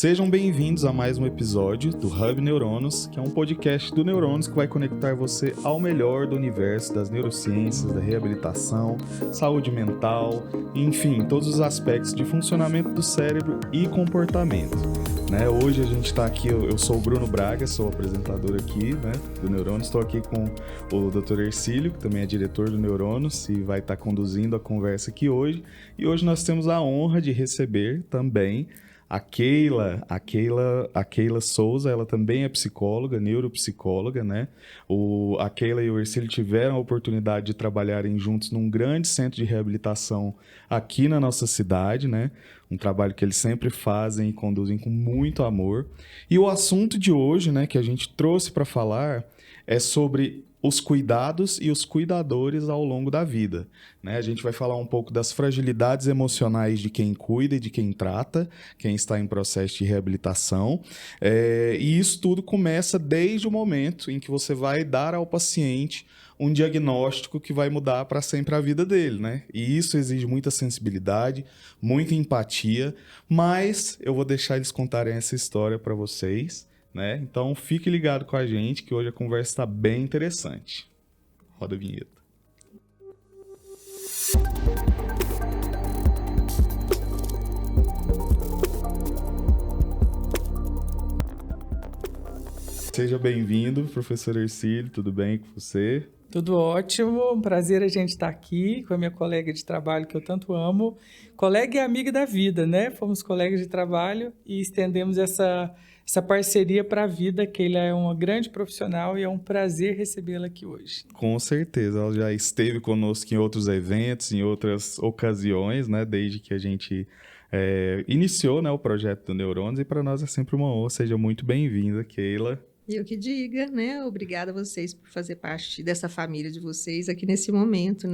Sejam bem-vindos a mais um episódio do Hub Neuronos, que é um podcast do Neuronos que vai conectar você ao melhor do universo das neurociências, da reabilitação, saúde mental, enfim, todos os aspectos de funcionamento do cérebro e comportamento. Hoje a gente está aqui, eu sou o Bruno Braga, sou o apresentador aqui do Neuronos, estou aqui com o Dr. Hercílio, que também é diretor do Neuronos e vai estar conduzindo a conversa aqui hoje. E hoje nós temos a honra de receber também a Keila Souza, ela também é psicóloga, neuropsicóloga, A Keila e o Hercílio tiveram a oportunidade de trabalharem juntos num grande centro de reabilitação aqui na nossa cidade, Um trabalho que eles sempre fazem e conduzem com muito amor. E o assunto de hoje, que a gente trouxe para falar é sobre os cuidados e os cuidadores ao longo da vida. A gente vai falar um pouco das fragilidades emocionais de quem cuida e de quem trata, quem está em processo de reabilitação. E isso tudo começa desde o momento em que você vai dar ao paciente um diagnóstico que vai mudar para sempre a vida dele, E isso exige muita sensibilidade, muita empatia, mas eu vou deixar eles contarem essa história para vocês. Então, fique ligado com a gente, que hoje a conversa está bem interessante. Roda a vinheta. Seja bem-vindo, professor Hercílio, tudo bem com você? Tudo ótimo, um prazer a gente estar aqui com a minha colega de trabalho que eu tanto amo. Colega e amiga da vida, Fomos colegas de trabalho e estendemos essa parceria para a vida, que ele é uma grande profissional e é um prazer recebê-la aqui hoje. Com certeza, ela já esteve conosco em outros eventos, em outras ocasiões, desde que a gente iniciou o projeto do Neuronos, e para nós é sempre uma honra. Seja muito bem-vinda, Keila. Eu que diga, Obrigada a vocês por fazer parte dessa família de vocês aqui nesse momento,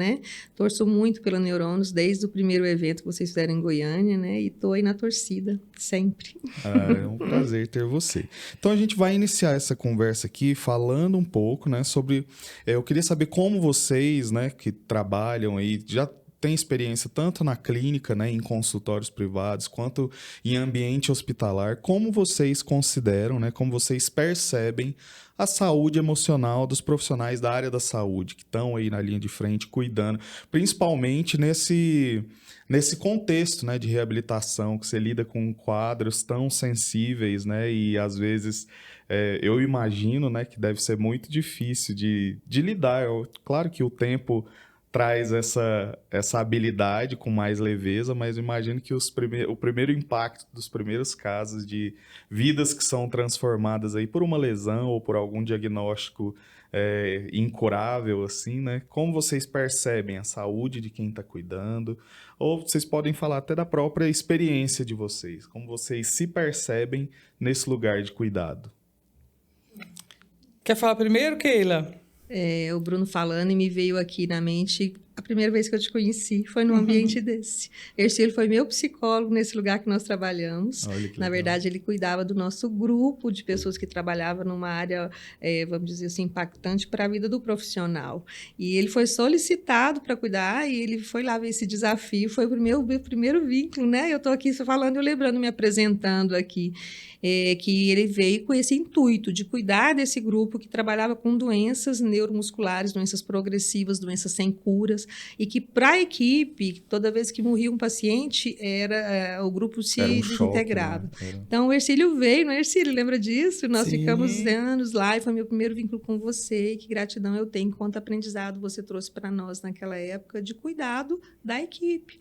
Torço muito pela Neuronos desde o primeiro evento que vocês fizeram em Goiânia, E tô aí na torcida, sempre. É um prazer ter você. Então a gente vai iniciar essa conversa aqui falando um pouco, sobre... eu queria saber como vocês, que trabalham aí, já tem experiência tanto na clínica, em consultórios privados, quanto em ambiente hospitalar, como vocês consideram, como vocês percebem a saúde emocional dos profissionais da área da saúde, que estão aí na linha de frente cuidando, principalmente nesse contexto, de reabilitação, que você lida com quadros tão sensíveis, e às vezes eu imagino, que deve ser muito difícil de lidar. Claro que o tempo traz essa habilidade com mais leveza, mas eu imagino que o primeiro impacto dos primeiros casos de vidas que são transformadas aí por uma lesão ou por algum diagnóstico incurável, assim, Como vocês percebem a saúde de quem está cuidando? Ou vocês podem falar até da própria experiência de vocês, como vocês se percebem nesse lugar de cuidado. Quer falar primeiro, Keila? O Bruno falando e me veio aqui na mente a primeira vez que eu te conheci foi num ambiente desse. Hercílio foi meu psicólogo nesse lugar que nós trabalhamos. Na verdade, ele cuidava do nosso grupo de pessoas que trabalhavam numa área, vamos dizer assim, impactante para a vida do profissional. E ele foi solicitado para cuidar e ele foi lá ver esse desafio. Foi o meu primeiro vínculo, Eu estou aqui falando, eu lembrando, me apresentando aqui. Que ele veio com esse intuito de cuidar desse grupo que trabalhava com doenças neuromusculares, doenças progressivas, doenças sem curas, e que para a equipe, toda vez que morria um paciente, o grupo se desintegrava. Choque, Então, o Hercílio veio, Hercílio? Lembra disso? Nós Sim. ficamos anos lá e foi meu primeiro vínculo com você, e que gratidão eu tenho, quanto aprendizado você trouxe para nós naquela época de cuidado da equipe,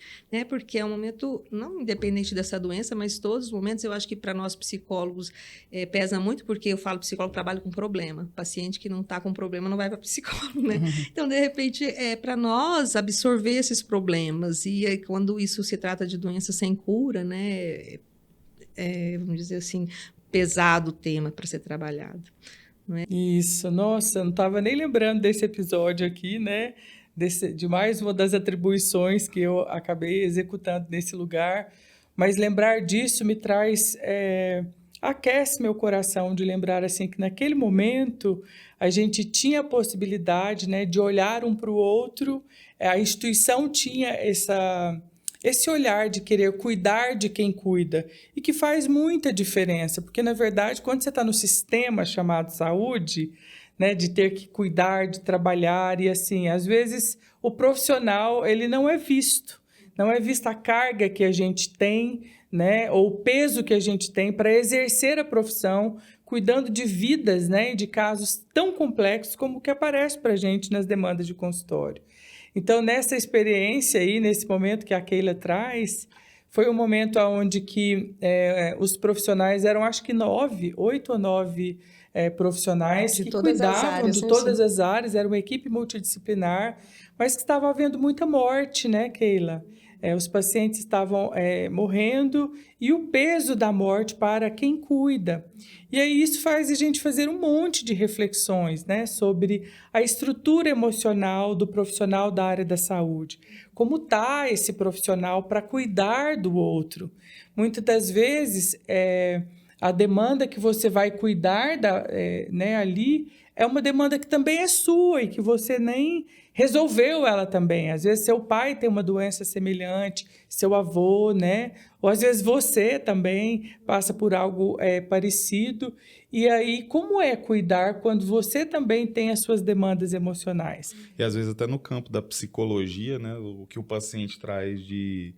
Porque é um momento, não independente dessa doença, mas todos os momentos, eu acho que para nós psicólogos pesa muito, porque eu falo psicólogo trabalha com problema. Paciente que não está com problema não vai para psicólogo, Então, de repente, para nós absorver esses problemas, e quando isso se trata de doença sem cura, vamos dizer assim, pesado o tema para ser trabalhado. Isso, nossa, eu não estava nem lembrando desse episódio aqui, de mais uma das atribuições que eu acabei executando nesse lugar, mas lembrar disso me traz... aquece meu coração de lembrar assim que naquele momento a gente tinha a possibilidade, de olhar um para o outro, a instituição tinha esse olhar de querer cuidar de quem cuida e que faz muita diferença, porque na verdade quando você está no sistema chamado saúde, né, de ter que cuidar, de trabalhar e assim, às vezes o profissional ele não é visto a carga que a gente tem, né, ou o peso que a gente tem para exercer a profissão, cuidando de vidas, né, de casos tão complexos como o que aparece para a gente nas demandas de consultório. Então, nessa experiência aí, nesse momento que a Keila traz, foi um momento onde que os profissionais eram, acho que 8 ou 9 profissionais que cuidavam de todas as áreas, era uma equipe multidisciplinar, mas que estava havendo muita morte, né, Keila? Os pacientes estavam morrendo e o peso da morte para quem cuida. E aí isso faz a gente fazer um monte de reflexões, né, sobre a estrutura emocional do profissional da área da saúde. Como está esse profissional para cuidar do outro? Muitas das vezes, a demanda que você vai cuidar né, ali é uma demanda que também é sua e que você nem resolveu ela também. Às vezes seu pai tem uma doença semelhante, seu avô, né? Ou às vezes você também passa por algo parecido. E aí, como é cuidar quando você também tem as suas demandas emocionais? E às vezes até no campo da psicologia, né? O que o paciente traz de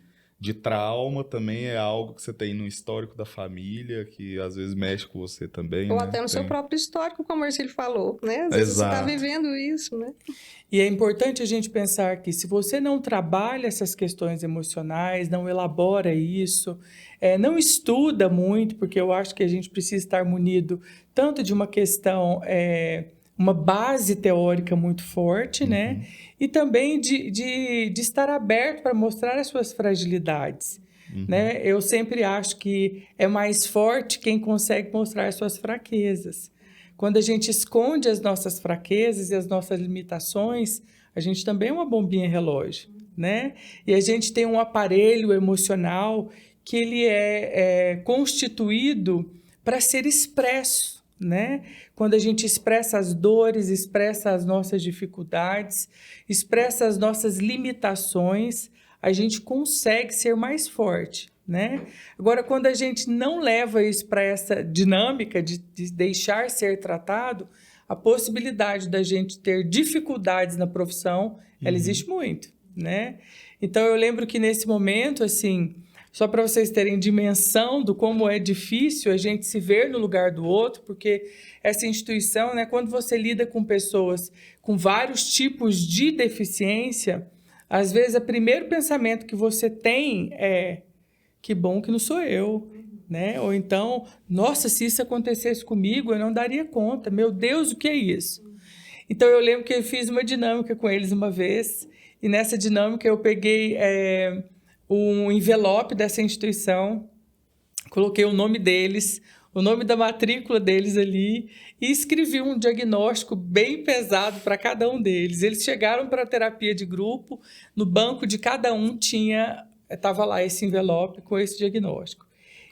trauma também é algo que você tem no histórico da família, que às vezes mexe com você também. Ou né? até no seu próprio histórico, como o Marcelo falou, né? Às vezes você está vivendo isso, né? E é importante a gente pensar que se você não trabalha essas questões emocionais, não elabora isso, não estuda muito, porque eu acho que a gente precisa estar munido tanto de uma questão, uma base teórica muito forte, né? E também de estar aberto para mostrar as suas fragilidades. Né? Eu sempre acho que é mais forte quem consegue mostrar as suas fraquezas. Quando a gente esconde as nossas fraquezas e as nossas limitações, a gente também é uma bombinha relógio, né? E a gente tem um aparelho emocional que ele é constituído para ser expresso, né? Quando a gente expressa as dores, expressa as nossas dificuldades, expressa as nossas limitações, a gente consegue ser mais forte, né? Agora, quando a gente não leva isso para essa dinâmica de deixar ser tratado, a possibilidade da gente ter dificuldades na profissão, ela existe muito, né? Então, eu lembro que nesse momento, assim, só para vocês terem dimensão do como é difícil a gente se ver no lugar do outro, porque essa instituição, né, quando você lida com pessoas com vários tipos de deficiência, às vezes o primeiro pensamento que você tem é: que bom que não sou eu, né? Ou então, nossa, se isso acontecesse comigo, eu não daria conta. Meu Deus, o que é isso? Então, eu lembro que eu fiz uma dinâmica com eles uma vez, e nessa dinâmica eu peguei um envelope dessa instituição, coloquei o nome deles, o nome da matrícula deles ali, e escrevi um diagnóstico bem pesado para cada um deles. Eles chegaram para a terapia de grupo, no banco de cada um estava lá esse envelope com esse diagnóstico.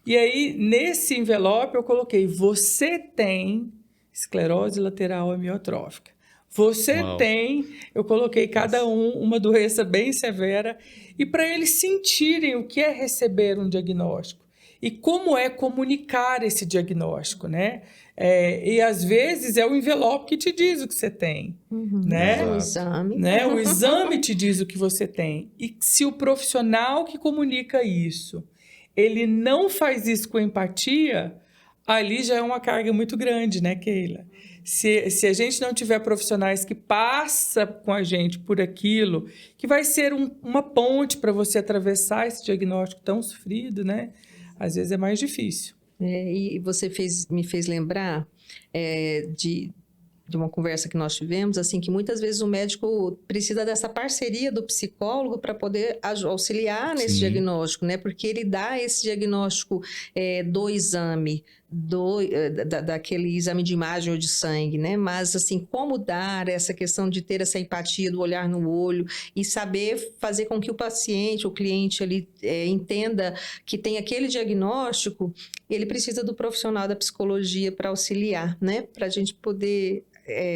E aí, nesse envelope, eu coloquei: você tem esclerose lateral amiotrófica. Você tem, eu coloquei cada uma doença bem severa, e para eles sentirem o que é receber um diagnóstico e como é comunicar esse diagnóstico, né? E às vezes é o envelope que te diz o que você tem, né? O exame. Né? O exame te diz o que você tem. E se o profissional que comunica isso, ele não faz isso com empatia, ali já é uma carga muito grande, né, Keila? Se a gente não tiver profissionais que passam com a gente por aquilo, que vai ser uma ponte para você atravessar esse diagnóstico tão sofrido, né? Às vezes é mais difícil. E você me fez lembrar de uma conversa que nós tivemos, assim, que muitas vezes o médico precisa dessa parceria do psicólogo para poder auxiliar nesse diagnóstico, né? Porque ele dá esse diagnóstico do exame, daquele exame de imagem ou de sangue, né? Mas, assim, como dar essa questão de ter essa empatia do olhar no olho e saber fazer com que o paciente, o cliente ali entenda que tem aquele diagnóstico, ele precisa do profissional da psicologia para auxiliar, né? Para a gente poder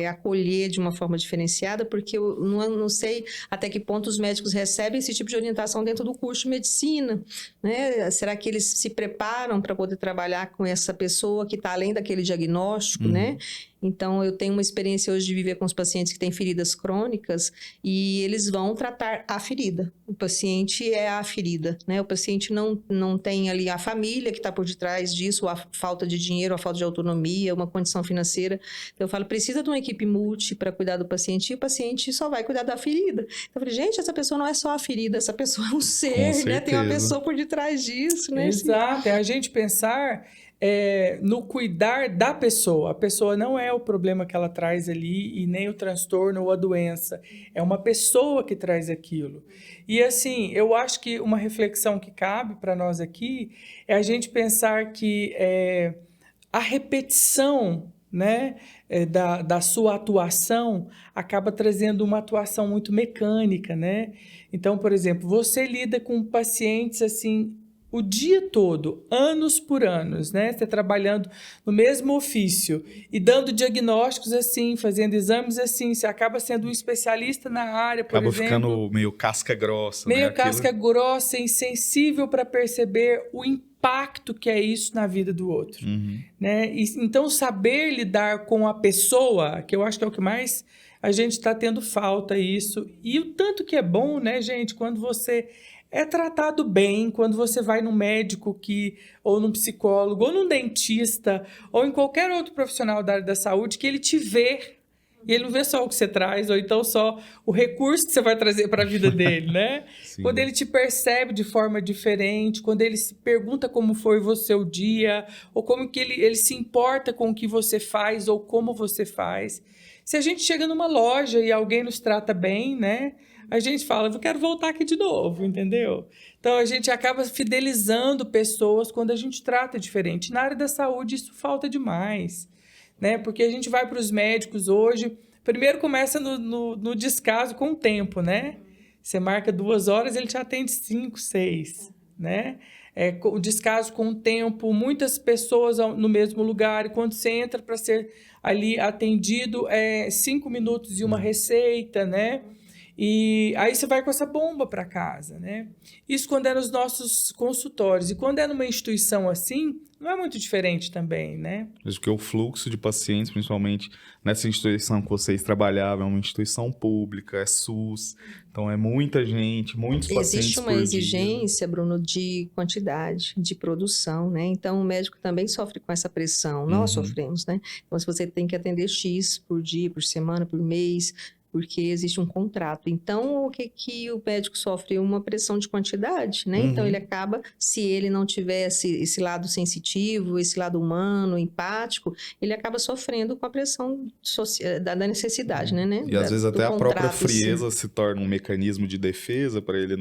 acolher de uma forma diferenciada, porque eu não sei até que ponto os médicos recebem esse tipo de orientação dentro do curso de medicina, né? Será que eles se preparam para poder trabalhar com essa pessoa que está além daquele diagnóstico, né? Então, eu tenho uma experiência hoje de viver com os pacientes que têm feridas crônicas e eles vão tratar a ferida. O paciente é a ferida, né? O paciente não tem ali a família que está por detrás disso, a falta de dinheiro, a falta de autonomia, uma condição financeira. Então, eu falo, precisa de uma equipe multi para cuidar do paciente e o paciente só vai cuidar da ferida. Então, eu falei, gente, essa pessoa não é só a ferida, essa pessoa é um ser, né? Tem uma pessoa por detrás disso, né? Exato, é a gente pensar no cuidar da pessoa. A pessoa não é o problema que ela traz ali e nem o transtorno ou a doença. É uma pessoa que traz aquilo. E assim, eu acho que uma reflexão que cabe para nós aqui é a gente pensar que a repetição, né, da sua atuação acaba trazendo uma atuação muito mecânica, né? Então, por exemplo, você lida com pacientes assim o dia todo, anos por anos, né? Você trabalhando no mesmo ofício e dando diagnósticos assim, fazendo exames assim, você acaba sendo um especialista na área, por exemplo. Acaba ficando meio casca grossa, meio né? casca grossa, insensível para perceber o impacto que é isso na vida do outro, né? E, então, saber lidar com a pessoa, que eu acho que é o que mais a gente está tendo falta isso. E o tanto que é bom, né, gente, quando você é tratado bem, quando você vai num médico ou num psicólogo, ou num dentista, ou em qualquer outro profissional da área da saúde, que ele te vê, e ele não vê só o que você traz, ou então só o recurso que você vai trazer para a vida dele, né? Quando ele te percebe de forma diferente, quando ele se pergunta como foi você o dia, ou como que ele se importa com o que você faz, ou como você faz. Se a gente chega numa loja e alguém nos trata bem, né? A gente fala, eu quero voltar aqui de novo, entendeu? Então, a gente acaba fidelizando pessoas quando a gente trata diferente. Na área da saúde, isso falta demais, né? Porque a gente vai para os médicos hoje, primeiro começa no descaso com o tempo, né? Você marca 2 horas, ele te atende 5, 6, né? O descaso com o tempo, muitas pessoas no mesmo lugar, e quando você entra para ser ali atendido, 5 minutos e uma receita, né? E aí você vai com essa bomba para casa, né? Isso quando é nos nossos consultórios. E quando é numa instituição assim, não é muito diferente também, né? Acho que o fluxo de pacientes, principalmente nessa instituição que vocês trabalhavam, é uma instituição pública, é SUS, então é muita gente, muitos pacientes Existe uma por exigência, dia. Bruno, de quantidade, de produção, né? Então, o médico também sofre com essa pressão. Nós sofremos, né? Então, se você tem que atender X por dia, por semana, por mês, porque existe um contrato. Então, o que o médico sofre? Uma pressão de quantidade, né? Então, ele acaba, se ele não tiver esse lado sensitivo, esse lado humano, empático, ele acaba sofrendo com a pressão da necessidade, né? E às vezes até a própria frieza si. se torna um mecanismo de defesa para ele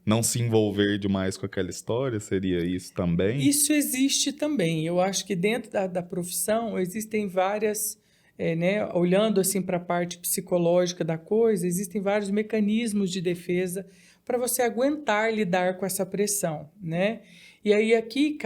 não se envolver demais com aquela história, seria isso também? Isso existe também. Eu acho que dentro da profissão existem várias... né, olhando assim para a parte psicológica da coisa, existem vários mecanismos de defesa para você aguentar lidar com essa pressão, né? E aí aqui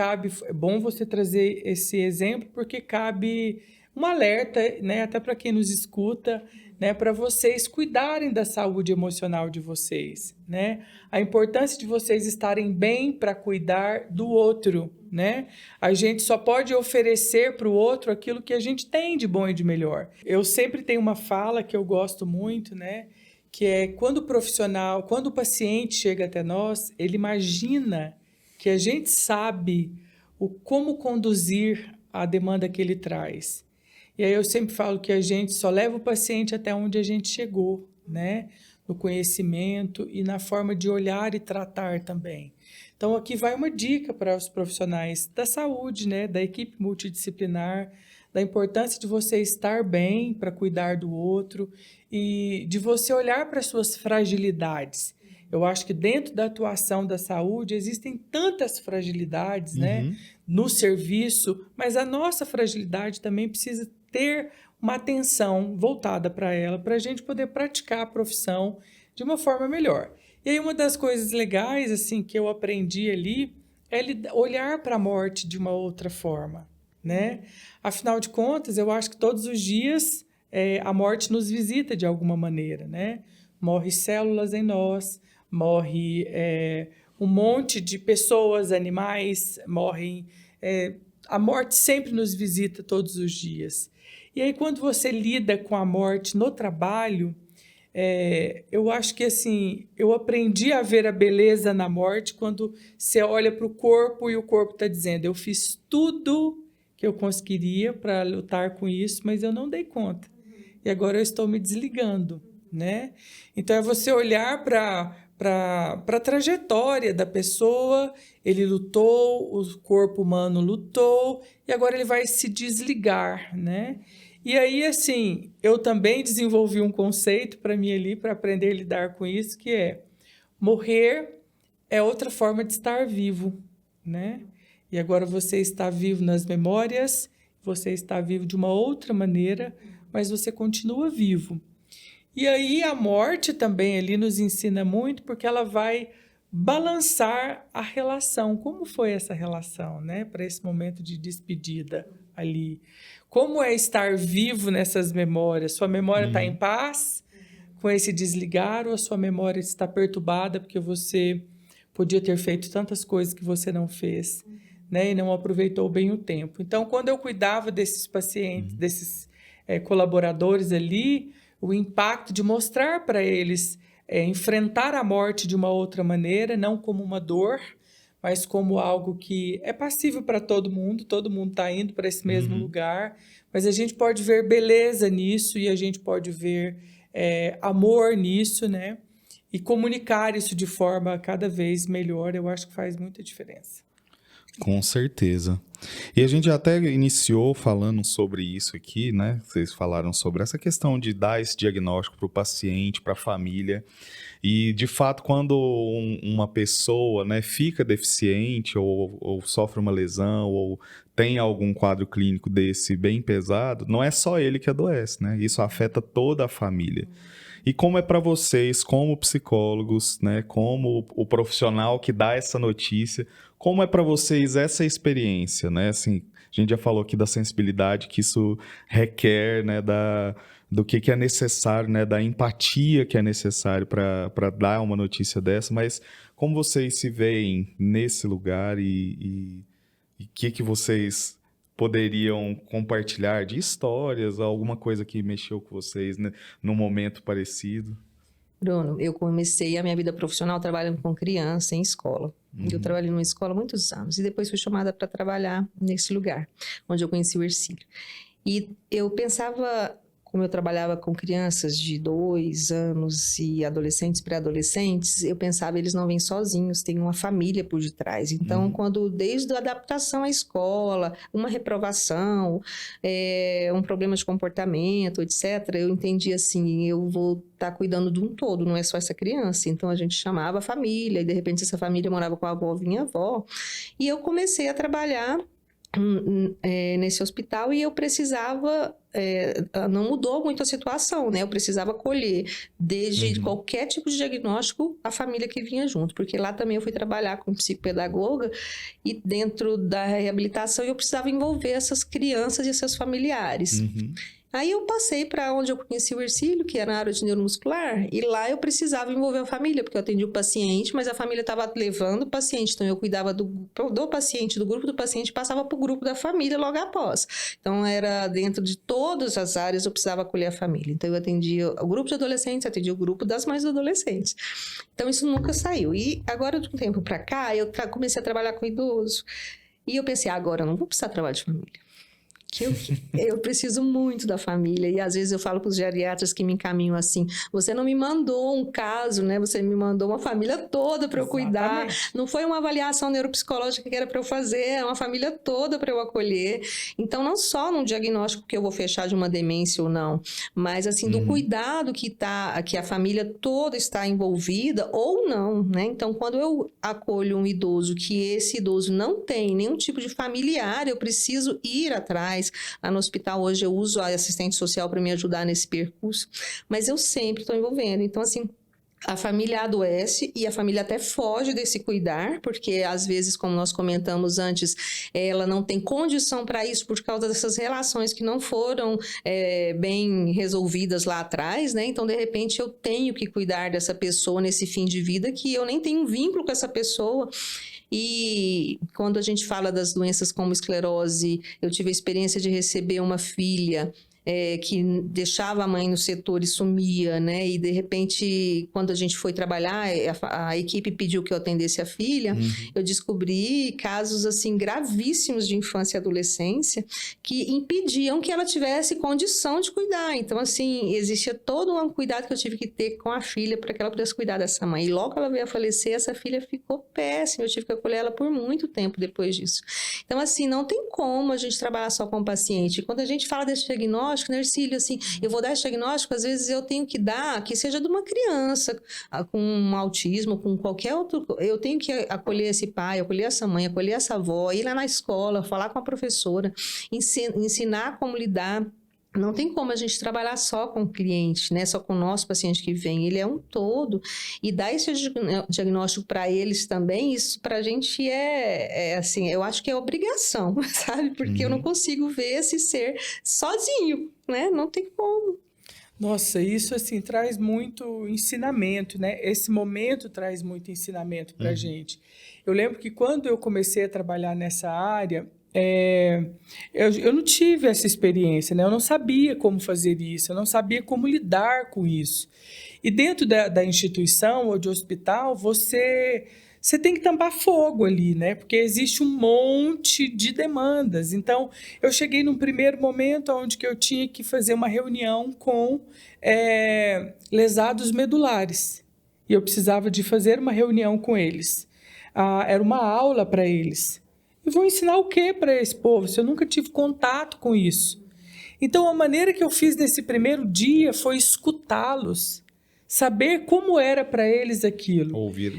é bom você trazer esse exemplo porque cabe um alerta, né, até para quem nos escuta, né, para vocês cuidarem da saúde emocional de vocês, né? A importância de vocês estarem bem para cuidar do outro, né? A gente só pode oferecer para o outro aquilo que a gente tem de bom e de melhor. Eu sempre tenho uma fala que eu gosto muito, né? Que é quando o paciente chega até nós, ele imagina que a gente sabe como conduzir a demanda que ele traz. E aí eu sempre falo que a gente só leva o paciente até onde a gente chegou, né? No conhecimento e na forma de olhar e tratar também. Então, aqui vai uma dica para os profissionais da saúde, né? Da equipe multidisciplinar, da importância de você estar bem para cuidar do outro e de você olhar para as suas fragilidades. Eu acho que dentro da atuação da saúde existem tantas fragilidades, né? No serviço, mas a nossa fragilidade também precisa ter uma atenção voltada para ela, para a gente poder praticar a profissão de uma forma melhor. E aí uma das coisas legais assim que eu aprendi ali é olhar para a morte de uma outra forma, né? Afinal de contas, eu acho que todos os dias a morte nos visita de alguma maneira, né? Morre células em nós, morre um monte de pessoas, animais, morrem. A morte sempre nos visita todos os dias. E aí, quando você lida com a morte no trabalho, eu acho que assim, eu aprendi a ver a beleza na morte quando você olha para o corpo e o corpo está dizendo: eu fiz tudo que eu conseguiria para lutar com isso, mas eu não dei conta. E agora eu estou me desligando, né? Então é você olhar para a trajetória da pessoa. Ele lutou, o corpo humano lutou, e agora ele vai se desligar, né? E aí, assim, eu também desenvolvi um conceito para mim ali, para aprender a lidar com isso, que é: morrer é outra forma de estar vivo, né? E agora você está vivo nas memórias, você está vivo de uma outra maneira, mas você continua vivo. E aí a morte também ali nos ensina muito, porque ela vai balançar a relação. Como foi essa relação, né? Para esse momento de despedida ali. Como é estar vivo nessas memórias? Sua memória está em paz com esse desligar, ou a sua memória está perturbada porque você podia ter feito tantas coisas que você não fez, né? E não aproveitou bem o tempo. Então, quando eu cuidava desses pacientes, desses colaboradores ali, o impacto de mostrar para eles enfrentar a morte de uma outra maneira, não como uma dor, mas como algo que é passível para todo mundo está indo para esse mesmo lugar, mas a gente pode ver beleza nisso e a gente pode ver amor nisso, né? E comunicar isso de forma cada vez melhor, eu acho que faz muita diferença. Com certeza. E a gente até iniciou falando sobre isso aqui, né? Vocês falaram sobre essa questão de dar esse diagnóstico para o paciente, para a família. E, de fato, quando uma pessoa, né, fica deficiente ou sofre uma lesão ou tem algum quadro clínico desse bem pesado, não é só ele que adoece, né? Isso afeta toda a família. E como é para vocês, como psicólogos, né, como o profissional que dá essa notícia, como é para vocês essa experiência, né? Assim, a gente já falou aqui da sensibilidade que isso requer, né, do que é necessário, né, da empatia que é necessário para dar uma notícia dessa, mas como vocês se veem nesse lugar e que vocês poderiam compartilhar de histórias, alguma coisa que mexeu com vocês, né, num momento parecido? Bruno, eu comecei a minha vida profissional trabalhando com criança em escola. Eu trabalhei numa escola há muitos anos e depois fui chamada para trabalhar nesse lugar, onde eu conheci o Hercílio. E eu pensava, como eu trabalhava com crianças de 2 anos e adolescentes, pré-adolescentes, eu pensava, eles não vêm sozinhos, tem uma família por detrás. Então, desde a adaptação à escola, uma reprovação, um problema de comportamento, etc., eu entendi assim, eu vou estar cuidando de um todo, não é só essa criança. Então, a gente chamava a família, e de repente essa família morava com a avó, vinha a avó. E eu comecei a trabalhar nesse hospital e eu precisava, não mudou muito a situação, né? Eu precisava colher desde qualquer tipo de diagnóstico a família que vinha junto, porque lá também eu fui trabalhar como psicopedagoga e dentro da reabilitação eu precisava envolver essas crianças e seus familiares. Aí eu passei para onde eu conheci o Hercílio, que era na área de neuromuscular, e lá eu precisava envolver a família, porque eu atendi o paciente, mas a família estava levando o paciente, então eu cuidava do paciente, do grupo do paciente, passava para o grupo da família logo após. Então era dentro de todas as áreas eu precisava acolher a família. Então eu atendia o grupo de adolescentes, atendia o grupo das mães dos adolescentes. Então isso nunca saiu. E agora de um tempo para cá, eu comecei a trabalhar com idoso, e eu pensei, agora eu não vou precisar de trabalho de família. Eu preciso muito da família, e às vezes eu falo para os geriatras que me encaminham assim, você não me mandou um caso, né? Você me mandou uma família toda para eu cuidar, não foi uma avaliação neuropsicológica que era para eu fazer, é uma família toda para eu acolher. Então não só num diagnóstico que eu vou fechar de uma demência ou não, mas assim do cuidado que a família toda está envolvida ou não, né? Então quando eu acolho um idoso que esse idoso não tem nenhum tipo de familiar, eu preciso ir atrás. Lá no hospital hoje eu uso a assistente social para me ajudar nesse percurso, mas eu sempre estou envolvendo. Então assim, A família adoece e a família até foge desse cuidar, porque às vezes, como nós comentamos antes, ela não tem condição para isso por causa dessas relações que não foram bem resolvidas lá atrás, né? Então, de repente, eu tenho que cuidar dessa pessoa nesse fim de vida que eu nem tenho vínculo com essa pessoa. E quando a gente fala das doenças como esclerose, eu tive a experiência de receber uma filha que deixava a mãe no setor e sumia, né? E de repente, quando a gente foi trabalhar, a equipe pediu que eu atendesse a filha, eu descobri casos assim gravíssimos de infância e adolescência que impediam que ela tivesse condição de cuidar. Então, assim, existia todo um cuidado que eu tive que ter com a filha para que ela pudesse cuidar dessa mãe. E logo que ela veio a falecer, essa filha ficou péssima. Eu tive que acolher ela por muito tempo depois disso. Então, assim, não tem como a gente trabalhar só com o paciente. Quando a gente fala desse diagnóstico, né, Ercílio, assim, eu vou dar esse diagnóstico, às vezes eu tenho que dar, que seja de uma criança com um autismo, com qualquer outro, eu tenho que acolher esse pai, acolher essa mãe, acolher essa avó, ir lá na escola, falar com a professora, ensinar como lidar. Não tem como a gente trabalhar só com o cliente, né? Só com o nosso paciente que vem. Ele é um todo. E dar esse diagnóstico para eles também, isso para a gente assim, eu acho que é obrigação, sabe? Porque eu não consigo ver esse ser sozinho, né? Não tem como. Nossa, isso assim traz muito ensinamento, né? Esse momento traz muito ensinamento para a gente. Eu lembro que quando eu comecei a trabalhar nessa área, eu não tive essa experiência, né? Eu não sabia como fazer isso, eu não sabia como lidar com isso. E dentro da instituição ou de hospital, você tem que tampar fogo ali, né? Porque existe um monte de demandas. Então, eu cheguei num primeiro momento onde que eu tinha que fazer uma reunião com lesados medulares. E eu precisava de fazer uma reunião com eles. Era uma aula para eles. E vou ensinar o quê para esse povo, se eu nunca tive contato com isso? Então, a maneira que eu fiz nesse primeiro dia foi escutá-los, saber como era para eles aquilo. Ouvir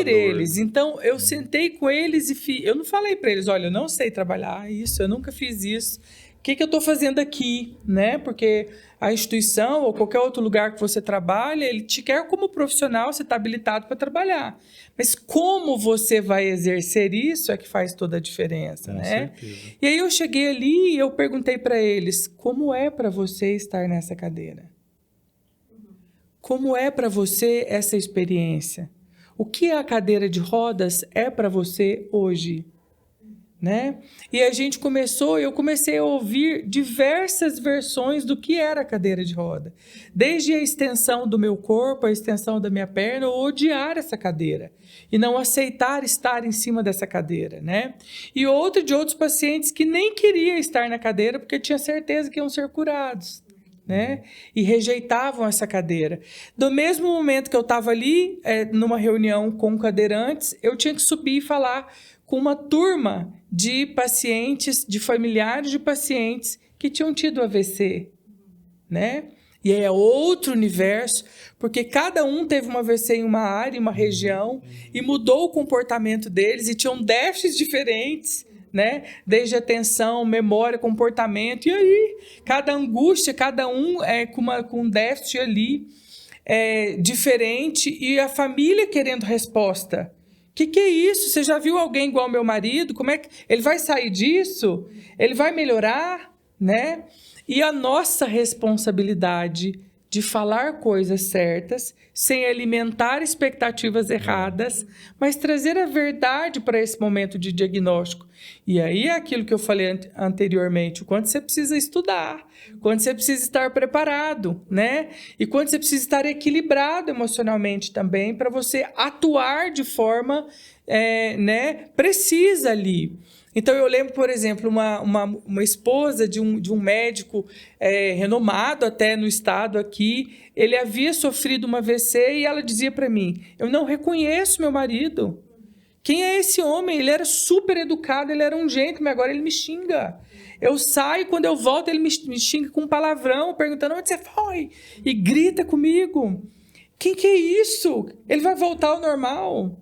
eles. Então, eu sentei com eles e eu não falei para eles, olha, eu não sei trabalhar isso, eu nunca fiz isso. O que eu estou fazendo aqui, né? Porque a instituição ou qualquer outro lugar que você trabalha, ele te quer como profissional, você está habilitado para trabalhar. Mas como você vai exercer isso é que faz toda a diferença, Com né? certeza. E aí eu cheguei ali e eu perguntei para eles, como é para você estar nessa cadeira? Como é para você essa experiência? O que a cadeira de rodas é para você hoje? Né? E eu comecei a ouvir diversas versões do que era a cadeira de roda. Desde a extensão do meu corpo, a extensão da minha perna, eu odiar essa cadeira e não aceitar estar em cima dessa cadeira, né? E de outros pacientes que nem queriam estar na cadeira porque tinha certeza que iam ser curados, né? E rejeitavam essa cadeira. Do mesmo momento que eu estava ali, numa reunião com cadeirantes, eu tinha que subir e falar com uma turma de pacientes, de familiares de pacientes que tinham tido AVC, né? E é outro universo, porque cada um teve uma AVC em uma área, em uma região, e mudou o comportamento deles, e tinham déficits diferentes, né? Desde atenção, memória, comportamento, e aí, cada angústia, cada um com um déficit ali diferente, e a família querendo resposta. Que é isso? Você já viu alguém igual ao meu marido? Como é que ele vai sair disso? Ele vai melhorar, né? E a nossa responsabilidade de falar coisas certas, sem alimentar expectativas erradas, mas trazer a verdade para esse momento de diagnóstico. E aí é aquilo que eu falei anteriormente, o quanto você precisa estudar, quanto você precisa estar preparado, né? E quanto você precisa estar equilibrado emocionalmente também para você atuar de forma precisa ali. Então, eu lembro, por exemplo, uma esposa de um médico renomado até no estado aqui, ele havia sofrido uma AVC e ela dizia para mim, eu não reconheço meu marido. Quem é esse homem? Ele era super educado, ele era um gentleman, agora ele me xinga. Eu saio, quando eu volto, ele me xinga com um palavrão, perguntando onde você foi? E grita comigo. Quem que é isso? Ele vai voltar ao normal,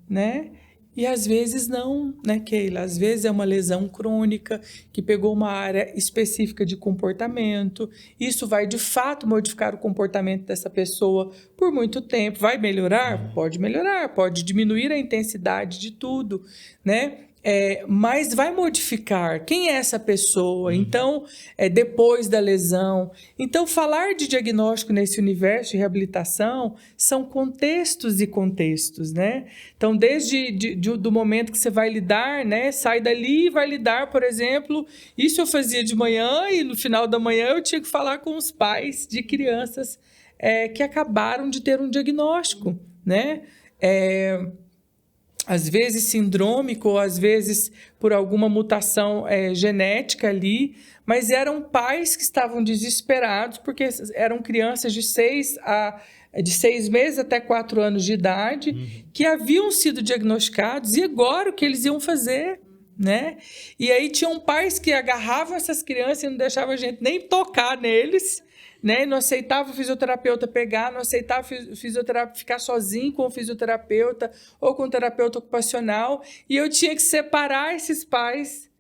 né? E às vezes não, né, Keila? Às vezes é uma lesão crônica que pegou uma área específica de comportamento. Isso vai, de fato, modificar o comportamento dessa pessoa por muito tempo. Vai melhorar? Pode diminuir a intensidade de tudo, né? Mas vai modificar quem é essa pessoa, então, depois da lesão. Então, falar de diagnóstico nesse universo de reabilitação são contextos e contextos, né? Então, desde do momento que você vai lidar, né? Sai dali e vai lidar, por exemplo, isso eu fazia de manhã e no final da manhã eu tinha que falar com os pais de crianças que acabaram de ter um diagnóstico, né? Às vezes sindrômico, ou às vezes por alguma mutação genética ali, mas eram pais que estavam desesperados porque eram crianças de 6 meses até 4 anos de idade que haviam sido diagnosticados e agora o que eles iam fazer, né? E aí tinham pais que agarravam essas crianças e não deixavam a gente nem tocar neles, né? Não aceitava o fisioterapeuta pegar, não aceitava o fisioterapeuta ficar sozinho com o fisioterapeuta ou com o terapeuta ocupacional, e eu tinha que separar esses pais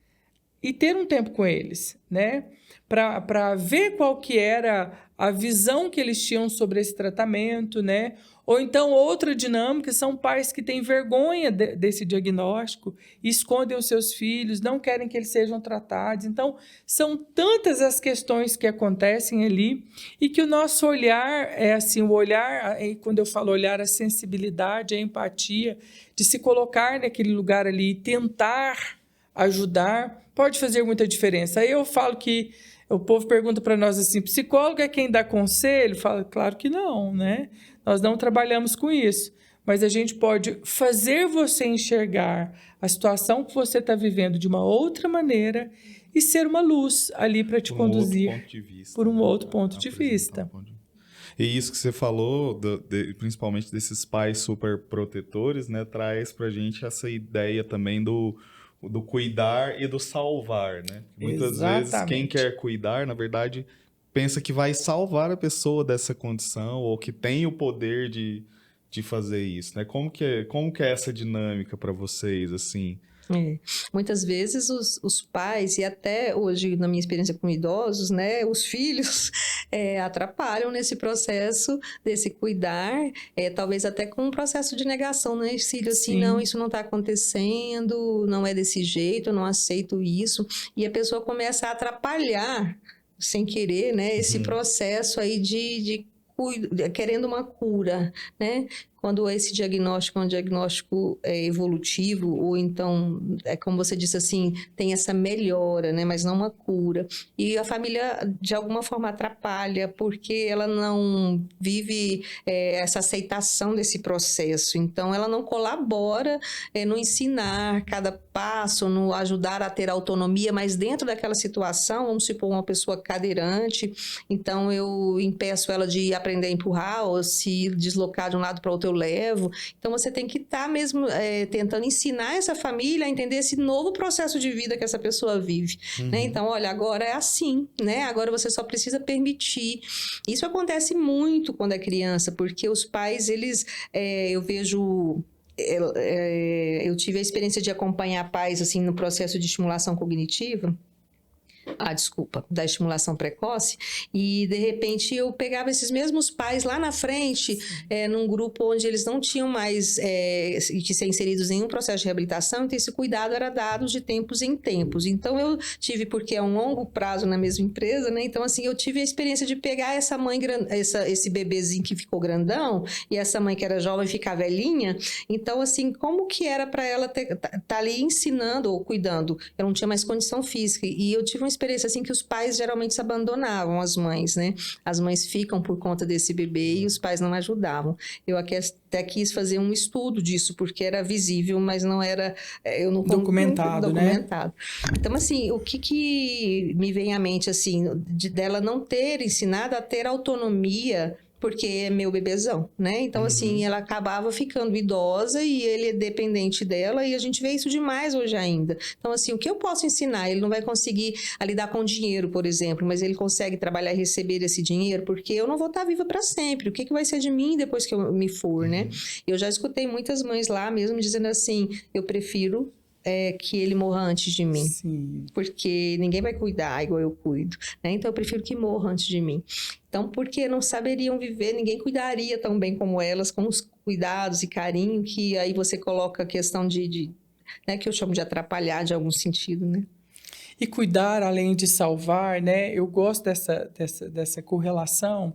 e ter um tempo com eles, né? Para ver qual que era a visão que eles tinham sobre esse tratamento, né? Ou então outra dinâmica são pais que têm vergonha desse diagnóstico, escondem os seus filhos, não querem que eles sejam tratados. Então, são tantas as questões que acontecem ali e que o nosso olhar o olhar, quando eu falo olhar, a sensibilidade, a empatia, de se colocar naquele lugar ali e tentar ajudar, pode fazer muita diferença. Aí eu falo que o povo pergunta para nós assim, psicólogo é quem dá conselho? Fala, claro que não, né? Nós não trabalhamos com isso, mas a gente pode fazer você enxergar a situação que você está vivendo de uma outra maneira e ser uma luz ali para te conduzir por um outro ponto de vista. E isso que você falou, principalmente desses pais super protetores, né, traz para a gente essa ideia também do cuidar e do salvar, né? Muitas vezes quem quer cuidar, na verdade, pensa que vai salvar a pessoa dessa condição ou que tem o poder de fazer isso, né? Como que é essa dinâmica para vocês, assim? Muitas vezes os pais, e até hoje, na minha experiência com idosos, né, os filhos atrapalham nesse processo desse cuidar, talvez até com um processo de negação, né, filho, assim, não, isso não está acontecendo, não é desse jeito, eu não aceito isso, e a pessoa começa a atrapalhar, sem querer, né, esse processo aí de querendo uma cura, né? Quando esse diagnóstico é um diagnóstico evolutivo, ou então, como você disse assim, tem essa melhora, né? Mas não uma cura. E a família, de alguma forma, atrapalha, porque ela não vive essa aceitação desse processo. Então, ela não colabora no ensinar cada passo, no ajudar a ter autonomia, mas dentro daquela situação, vamos supor, uma pessoa cadeirante, então eu impeço ela de aprender a empurrar, ou se deslocar de um lado para outro, eu levo. Então, você tem que estar mesmo tentando ensinar essa família a entender esse novo processo de vida que essa pessoa vive, né? Então, olha, agora é assim, né? Agora você só precisa permitir. Isso acontece muito quando é criança, porque os pais, eles, eu vejo... eu tive a experiência de acompanhar pais, assim, no processo de estimulação cognitiva, da estimulação precoce, e de repente eu pegava esses mesmos pais lá na frente, num grupo onde eles não tinham mais que ser inseridos em nenhum processo de reabilitação, então esse cuidado era dado de tempos em tempos. Então eu tive, porque é um longo prazo na mesma empresa, né? Então assim, eu tive a experiência de pegar essa mãe, esse bebezinho que ficou grandão, e essa mãe que era jovem ficar velhinha. Então assim, como que era para ela tá ali ensinando ou cuidando? Eu não tinha mais condição física, e eu tive uma experiência assim que os pais geralmente se abandonavam, as mães, né? As mães ficam por conta desse bebê e os pais não ajudavam. Eu até quis fazer um estudo disso, porque era visível, mas não era... documentado, né? Então, assim, o que me vem à mente, assim, dela não ter ensinado a ter autonomia porque é meu bebezão, né? Então, assim, ela acabava ficando idosa e ele é dependente dela, e a gente vê isso demais hoje ainda. Então, assim, o que eu posso ensinar? Ele não vai conseguir lidar com dinheiro, por exemplo, mas ele consegue trabalhar e receber esse dinheiro, porque eu não vou estar viva para sempre. O que vai ser de mim depois que eu me for, né? Eu já escutei muitas mães lá mesmo dizendo assim, eu prefiro que ele morra antes de mim. Sim. Porque ninguém vai cuidar igual eu cuido, né? Então eu prefiro que morra antes de mim. Então, porque não saberiam viver, ninguém cuidaria tão bem como elas, com os cuidados e carinho, que aí você coloca a questão né, que eu chamo de atrapalhar de algum sentido, né? E cuidar além de salvar, né? Eu gosto dessa correlação,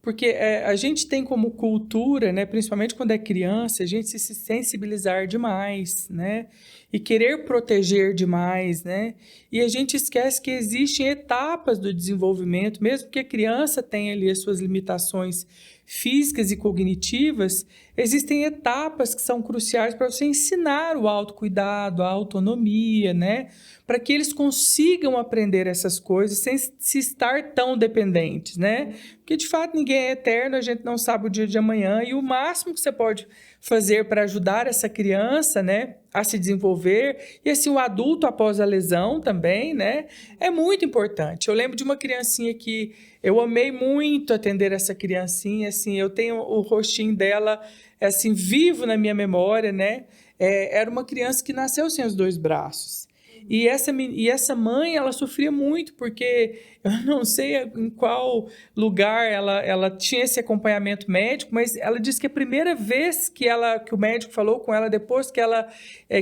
porque a gente tem como cultura, né, principalmente quando é criança, a gente se sensibilizar demais, né? E querer proteger demais, né? E a gente esquece que existem etapas do desenvolvimento, mesmo que a criança tenha ali as suas limitações físicas e cognitivas, existem etapas que são cruciais para você ensinar o autocuidado, a autonomia, né? Para que eles consigam aprender essas coisas sem se estar tão dependentes, né? Porque, de fato, ninguém é eterno, a gente não sabe o dia de amanhã, e o máximo que você pode fazer para ajudar essa criança, né, a se desenvolver, e assim, o adulto após a lesão também, né, é muito importante. Eu lembro de uma criancinha que eu amei muito atender essa criancinha, assim, eu tenho o rostinho dela, assim, vivo na minha memória, né, era uma criança que nasceu sem os 2 braços. E essa mãe, ela sofria muito, porque eu não sei em qual lugar ela tinha esse acompanhamento médico, mas ela disse que a primeira vez que o médico falou com ela, depois que ela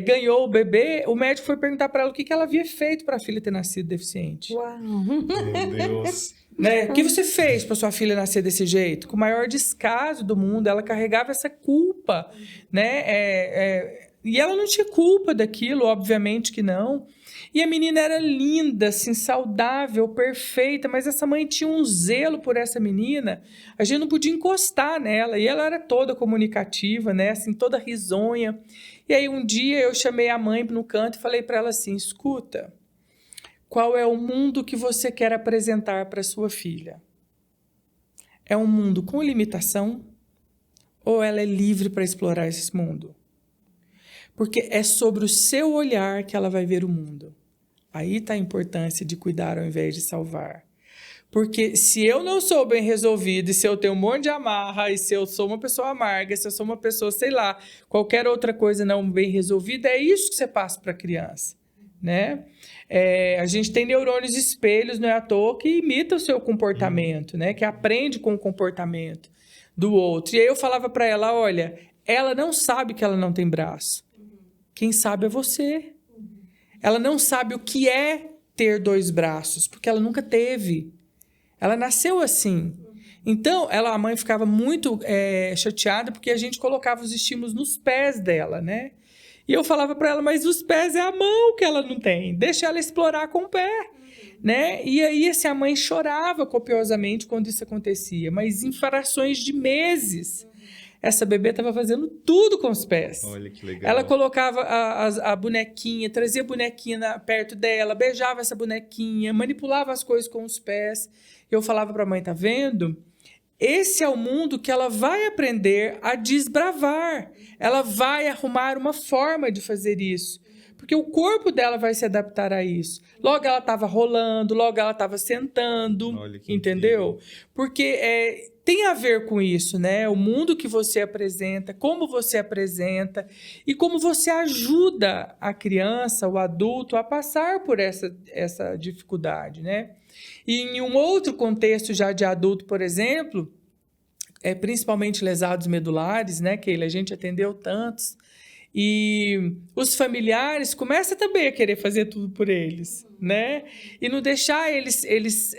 ganhou o bebê, o médico foi perguntar para ela o que ela havia feito para a filha ter nascido deficiente. Uau! Meu Deus! Né? O que você fez para sua filha nascer desse jeito? Com o maior descaso do mundo, ela carregava essa culpa, né? E ela não tinha culpa daquilo, obviamente que não. E a menina era linda, assim, saudável, perfeita, mas essa mãe tinha um zelo por essa menina, a gente não podia encostar nela, e ela era toda comunicativa, né, assim, toda risonha. E aí um dia eu chamei a mãe no canto e falei para ela assim, escuta, qual é o mundo que você quer apresentar para sua filha? É um mundo com limitação ou ela é livre para explorar esse mundo? Porque é sobre o seu olhar que ela vai ver o mundo. Aí está a importância de cuidar ao invés de salvar. Porque se eu não sou bem resolvido, e se eu tenho um monte de amarra, e se eu sou uma pessoa amarga, se eu sou uma pessoa, sei lá, qualquer outra coisa não bem resolvida, é isso que você passa para a criança, né? A gente tem neurônios espelhos, não é à toa, que imita o seu comportamento, né? Que aprende com o comportamento do outro. E aí eu falava para ela, olha, ela não sabe que ela não tem braço. Quem sabe é você. Ela não sabe o que é ter 2 braços, porque ela nunca teve. Ela nasceu assim. Então, a mãe ficava muito chateada porque a gente colocava os estímulos nos pés dela, né? E eu falava para ela, mas os pés é a mão que ela não tem. Deixa ela explorar com o pé, né? E aí, assim, a mãe chorava copiosamente quando isso acontecia, mas em frações de meses. Essa bebê estava fazendo tudo com os pés. Olha que legal. Ela colocava a bonequinha, trazia a bonequinha perto dela, beijava essa bonequinha, manipulava as coisas com os pés. Eu falava para a mãe, tá vendo? Esse é o mundo que ela vai aprender a desbravar. Ela vai arrumar uma forma de fazer isso. Porque o corpo dela vai se adaptar a isso. Logo ela estava rolando, logo ela estava sentando, entendeu? Incrível. Porque tem a ver com isso, né? O mundo que você apresenta, como você apresenta e como você ajuda a criança, o adulto, a passar por essa dificuldade, né? E em um outro contexto já de adulto, por exemplo, principalmente lesados medulares, né, Keila? A gente atendeu tantos. E os familiares começam também a querer fazer tudo por eles, né? E não deixar eles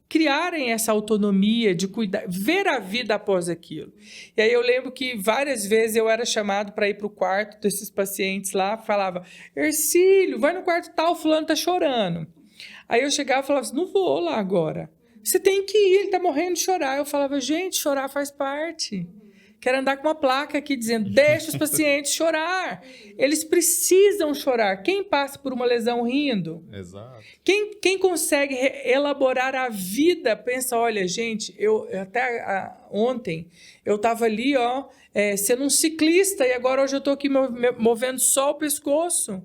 criarem essa autonomia de cuidar, ver a vida após aquilo. E aí eu lembro que várias vezes eu era chamado para ir para o quarto desses pacientes lá, falava, Hercílio, vai no quarto tal, fulano tá chorando. Aí eu chegava e falava assim, não vou lá agora. Você tem que ir, ele tá morrendo de chorar. Eu falava, gente, chorar faz parte. quero andar com uma placa aqui dizendo, deixa os pacientes chorar. Eles precisam chorar. Quem passa por uma lesão rindo? Exato. Quem consegue elaborar a vida, pensa, olha, gente, eu até ontem, eu estava ali, sendo um ciclista, e agora hoje eu estou aqui movendo só o pescoço.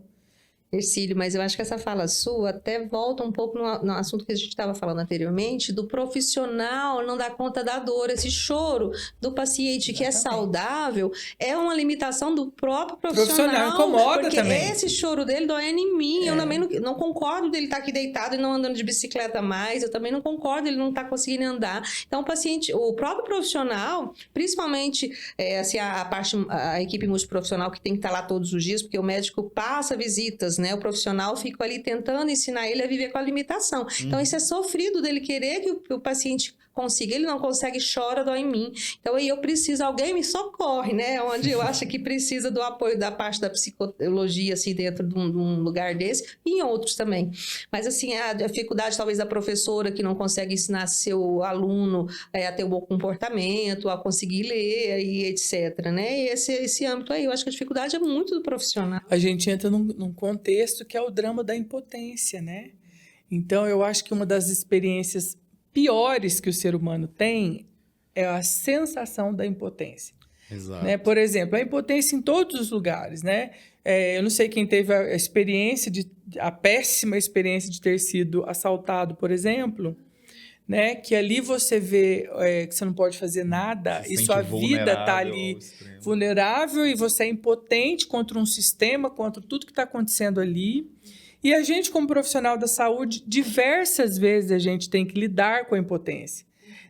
Ercílio, mas eu acho que essa fala sua até volta um pouco no assunto que a gente estava falando anteriormente, do profissional não dar conta da dor. Esse choro do paciente que é saudável é uma limitação do próprio profissional. Incomoda porque também. Esse choro dele dói em mim. Eu também não concordo dele estar aqui deitado e não andando de bicicleta mais. Eu também não concordo ele não estar conseguindo andar. Então, o próprio profissional, principalmente assim, a equipe multiprofissional que tem que estar lá todos os dias, porque o médico passa visitas, né? O profissional fica ali tentando ensinar ele a viver com a limitação. Então, isso é sofrido dele querer que o paciente consiga. Ele não consegue, chora, dói em mim. Então, aí eu preciso, alguém me socorre, né? Onde eu acho que precisa do apoio da parte da psicologia, assim, dentro de um lugar desse, e em outros também. Mas, assim, a dificuldade, talvez, da professora que não consegue ensinar seu aluno a ter um bom comportamento, a conseguir ler e etc, né? E esse âmbito aí, eu acho que a dificuldade é muito do profissional. A gente entra num contexto que é o drama da impotência, né? Então, eu acho que uma das experiências piores que o ser humano tem é a sensação da impotência. Exato. Né? Por exemplo, a impotência em todos os lugares, né? Eu não sei quem teve a péssima experiência de ter sido assaltado, por exemplo, né? Que ali você vê que você não pode fazer nada e sua vida está ali vulnerável e você é impotente contra um sistema, contra tudo que está acontecendo ali. E a gente, como profissional da saúde, diversas vezes a gente tem que lidar com a impotência,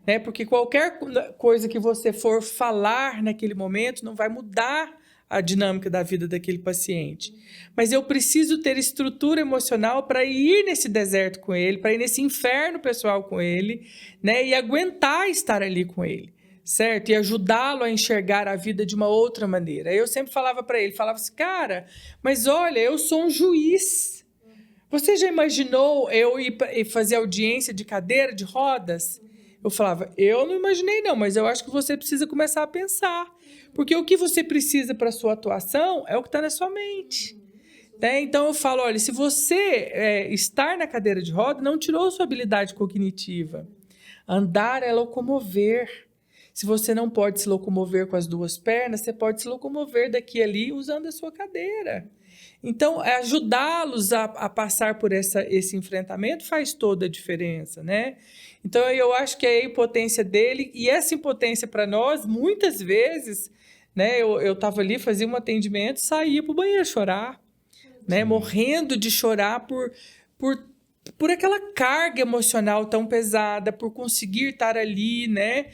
né? Porque qualquer coisa que você for falar naquele momento não vai mudar a dinâmica da vida daquele paciente. Mas eu preciso ter estrutura emocional para ir nesse deserto com ele, para ir nesse inferno pessoal com ele, né? E aguentar estar ali com ele, certo? E ajudá-lo a enxergar a vida de uma outra maneira. Eu sempre falava para ele, falava assim, cara, mas olha, eu sou um juiz. Você já imaginou eu ir fazer audiência de cadeira de rodas? Eu falava, eu não imaginei não, mas eu acho que você precisa começar a pensar. Porque o que você precisa para a sua atuação é o que está na sua mente. Né? Então eu falo, olha, se você estar na cadeira de roda, não tirou sua habilidade cognitiva. Andar é locomover. Se você não pode se locomover com as duas pernas, você pode se locomover daqui e ali usando a sua cadeira. Então, ajudá-los a passar por esse enfrentamento faz toda a diferença, né? Então, eu acho que é a impotência dele, e essa impotência para nós, muitas vezes, né? Eu estava ali, fazia um atendimento, saía para o banheiro chorar, né? Morrendo de chorar por aquela carga emocional tão pesada, por conseguir estar ali, né?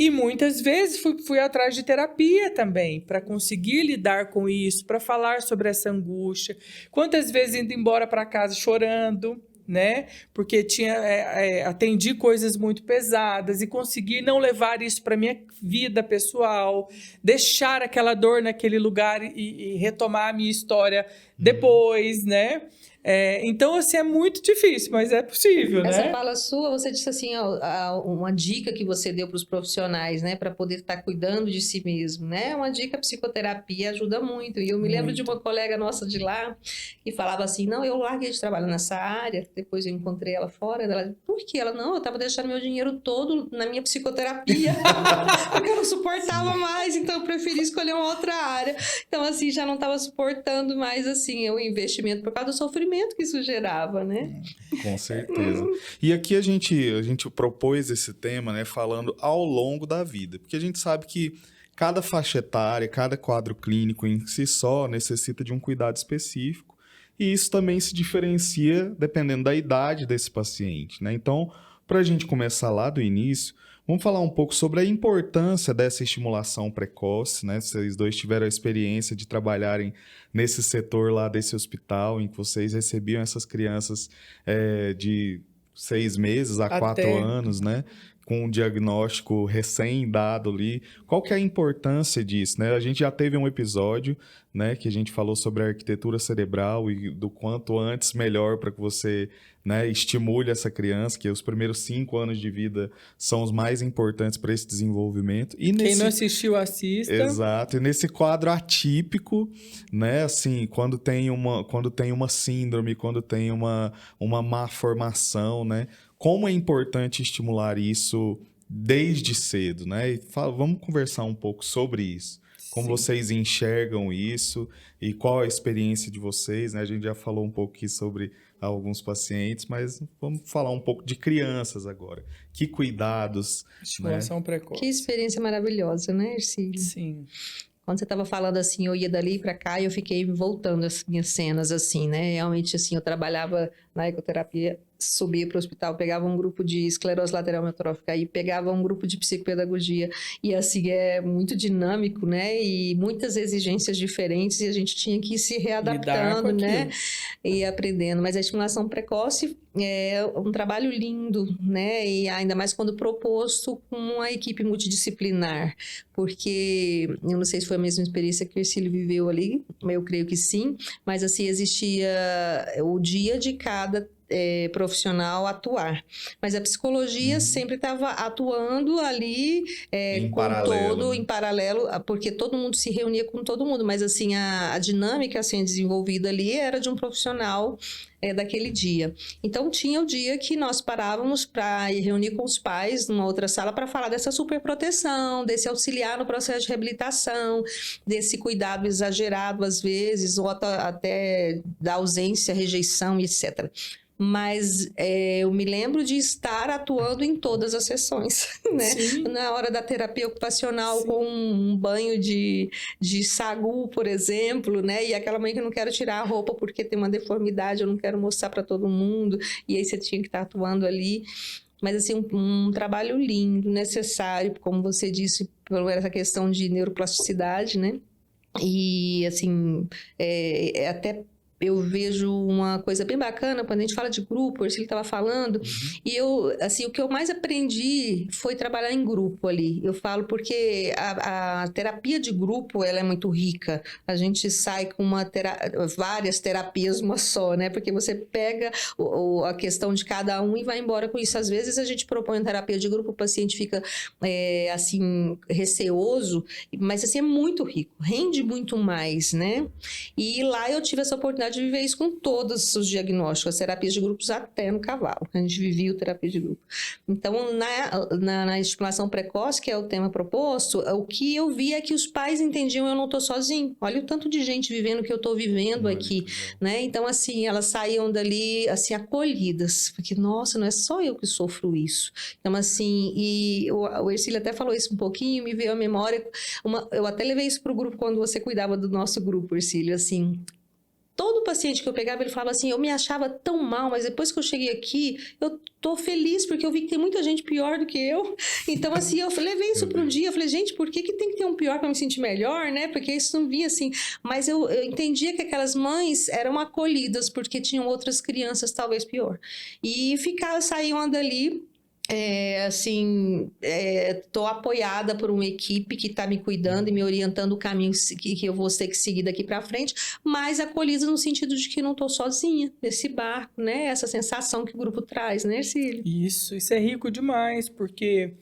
E muitas vezes fui atrás de terapia também, para conseguir lidar com isso, para falar sobre essa angústia. Quantas vezes indo embora para casa chorando, né? Porque atendi coisas muito pesadas e conseguir não levar isso para minha vida pessoal, deixar aquela dor naquele lugar e retomar a minha história depois, né? Então, assim, é muito difícil, mas é possível, né? Essa fala sua, você disse assim, uma dica que você deu para os profissionais, né? Para poder estar cuidando de si mesmo, né? Uma dica, psicoterapia ajuda muito. E eu me lembro de uma colega nossa de lá que falava assim, não, eu larguei de trabalhar nessa área, depois eu encontrei ela fora, ela, por quê? Ela, não, eu estava deixando meu dinheiro todo na minha psicoterapia, porque eu não suportava mais, então eu preferi escolher uma outra área. Então, assim, já não estava suportando mais, assim, o investimento por causa do sofrimento que isso gerava, né? Com certeza. E aqui a gente propôs esse tema, né, falando ao longo da vida, porque a gente sabe que cada faixa etária, cada quadro clínico em si só necessita de um cuidado específico, e isso também se diferencia dependendo da idade desse paciente, né? Então, para a gente começar lá do início, vamos falar um pouco sobre a importância dessa estimulação precoce, né? Vocês dois tiveram a experiência de trabalharem nesse setor lá desse hospital, em que vocês recebiam essas crianças de 6 meses a 4 anos, né? com um diagnóstico recém-dado ali. Qual que é a importância disso, né? A gente já teve um episódio, né, que a gente falou sobre a arquitetura cerebral e do quanto antes melhor para que você, né, estimule essa criança, que os primeiros 5 anos de vida são os mais importantes para esse desenvolvimento. E Quem não assistiu, assista. Exato. E nesse quadro atípico, né, assim, quando tem uma síndrome, quando tem uma má formação, né, como é importante estimular isso desde cedo, né? E vamos conversar um pouco sobre isso. Como Sim. vocês enxergam isso e qual a experiência de vocês, né? A gente já falou um pouco aqui sobre alguns pacientes, mas vamos falar um pouco de crianças agora. Que cuidados, Estimulação precoce. Que experiência maravilhosa, né, Ercílio? Sim. Quando você estava falando assim, eu ia dali para cá e eu fiquei voltando as minhas cenas assim, né? Realmente assim, eu trabalhava na ecoterapia, subia para o hospital, pegava um grupo de esclerose lateral amiotrófica e pegava um grupo de psicopedagogia e assim é muito dinâmico, né? E muitas exigências diferentes e a gente tinha que ir se readaptando, né? E aprendendo. Mas a estimulação precoce é um trabalho lindo, né? E ainda mais quando proposto com uma equipe multidisciplinar, porque eu não sei se foi a mesma experiência que o Ercílio viveu ali, eu creio que sim, mas assim existia o dia de cada profissional atuar. Mas a psicologia sempre estava atuando ali em com paralelo, todo, né? em paralelo, porque todo mundo se reunia com todo mundo, mas assim, a dinâmica assim, desenvolvida ali era de um profissional daquele dia. Então, tinha o dia que nós parávamos para ir reunir com os pais numa outra sala para falar dessa superproteção, desse auxiliar no processo de reabilitação, desse cuidado exagerado às vezes, ou até da ausência, rejeição, etc. Mas eu me lembro de estar atuando em todas as sessões, né? Sim. Na hora da terapia ocupacional, Sim. com um banho de sagu, por exemplo, né? E aquela mãe que eu não quero tirar a roupa porque tem uma deformidade, eu não quero mostrar para todo mundo, e aí você tinha que estar atuando ali. Mas, assim, um trabalho lindo, necessário, como você disse, por essa questão de neuroplasticidade, né? E, assim, até... eu vejo uma coisa bem bacana quando a gente fala de grupo, ele estava falando, e eu, assim, o que eu mais aprendi foi trabalhar em grupo ali. Eu falo porque a terapia de grupo, ela é muito rica. A gente sai com várias terapias uma só, né? Porque você pega a questão de cada um e vai embora com isso. Às vezes a gente propõe uma terapia de grupo, o paciente fica, assim, receoso, mas, assim, é muito rico, rende muito mais, né? E lá eu tive essa oportunidade de viver isso com todos os diagnósticos, as terapias de grupos até no cavalo. A gente vivia terapia de grupo. Então, na estimulação precoce, que é o tema proposto, o que eu vi é que os pais entendiam eu não estou sozinho. Olha o tanto de gente vivendo o que eu estou vivendo aqui, né? Então, assim, elas saíam dali, assim, acolhidas. Porque, nossa, não é só eu que sofro isso. Então, assim, e o Ercílio até falou isso um pouquinho, me veio à memória. Eu até levei isso para o grupo quando você cuidava do nosso grupo, Ercílio, assim... Todo paciente que eu pegava, ele falava assim, eu me achava tão mal, mas depois que eu cheguei aqui, eu tô feliz, porque eu vi que tem muita gente pior do que eu. Então, assim, eu levei isso para um dia, eu falei, gente, por que tem que ter um pior para me sentir melhor, né? Porque isso não via assim. Mas eu entendia que aquelas mães eram acolhidas, porque tinham outras crianças talvez pior. E saíam dali... assim, tô apoiada por uma equipe que está me cuidando e me orientando o caminho que eu vou ter que seguir daqui para frente, mas acolhida no sentido de que não tô sozinha nesse barco, né? Essa sensação que o grupo traz, né, Ercílio? Isso é rico demais, porque